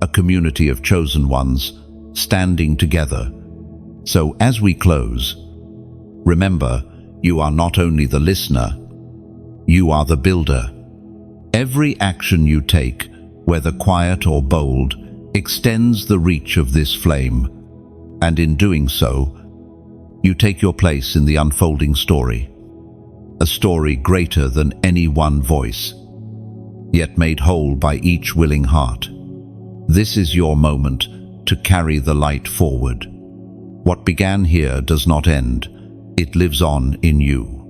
a community of chosen ones standing together. So as we close, remember, you are not only the listener, you are the builder. Every action you take, whether quiet or bold, extends the reach of this flame, and in doing so, you take your place in the unfolding story, a story greater than any one voice, yet made whole by each willing heart. This is your moment to carry the light forward. What began here does not end, it lives on in you.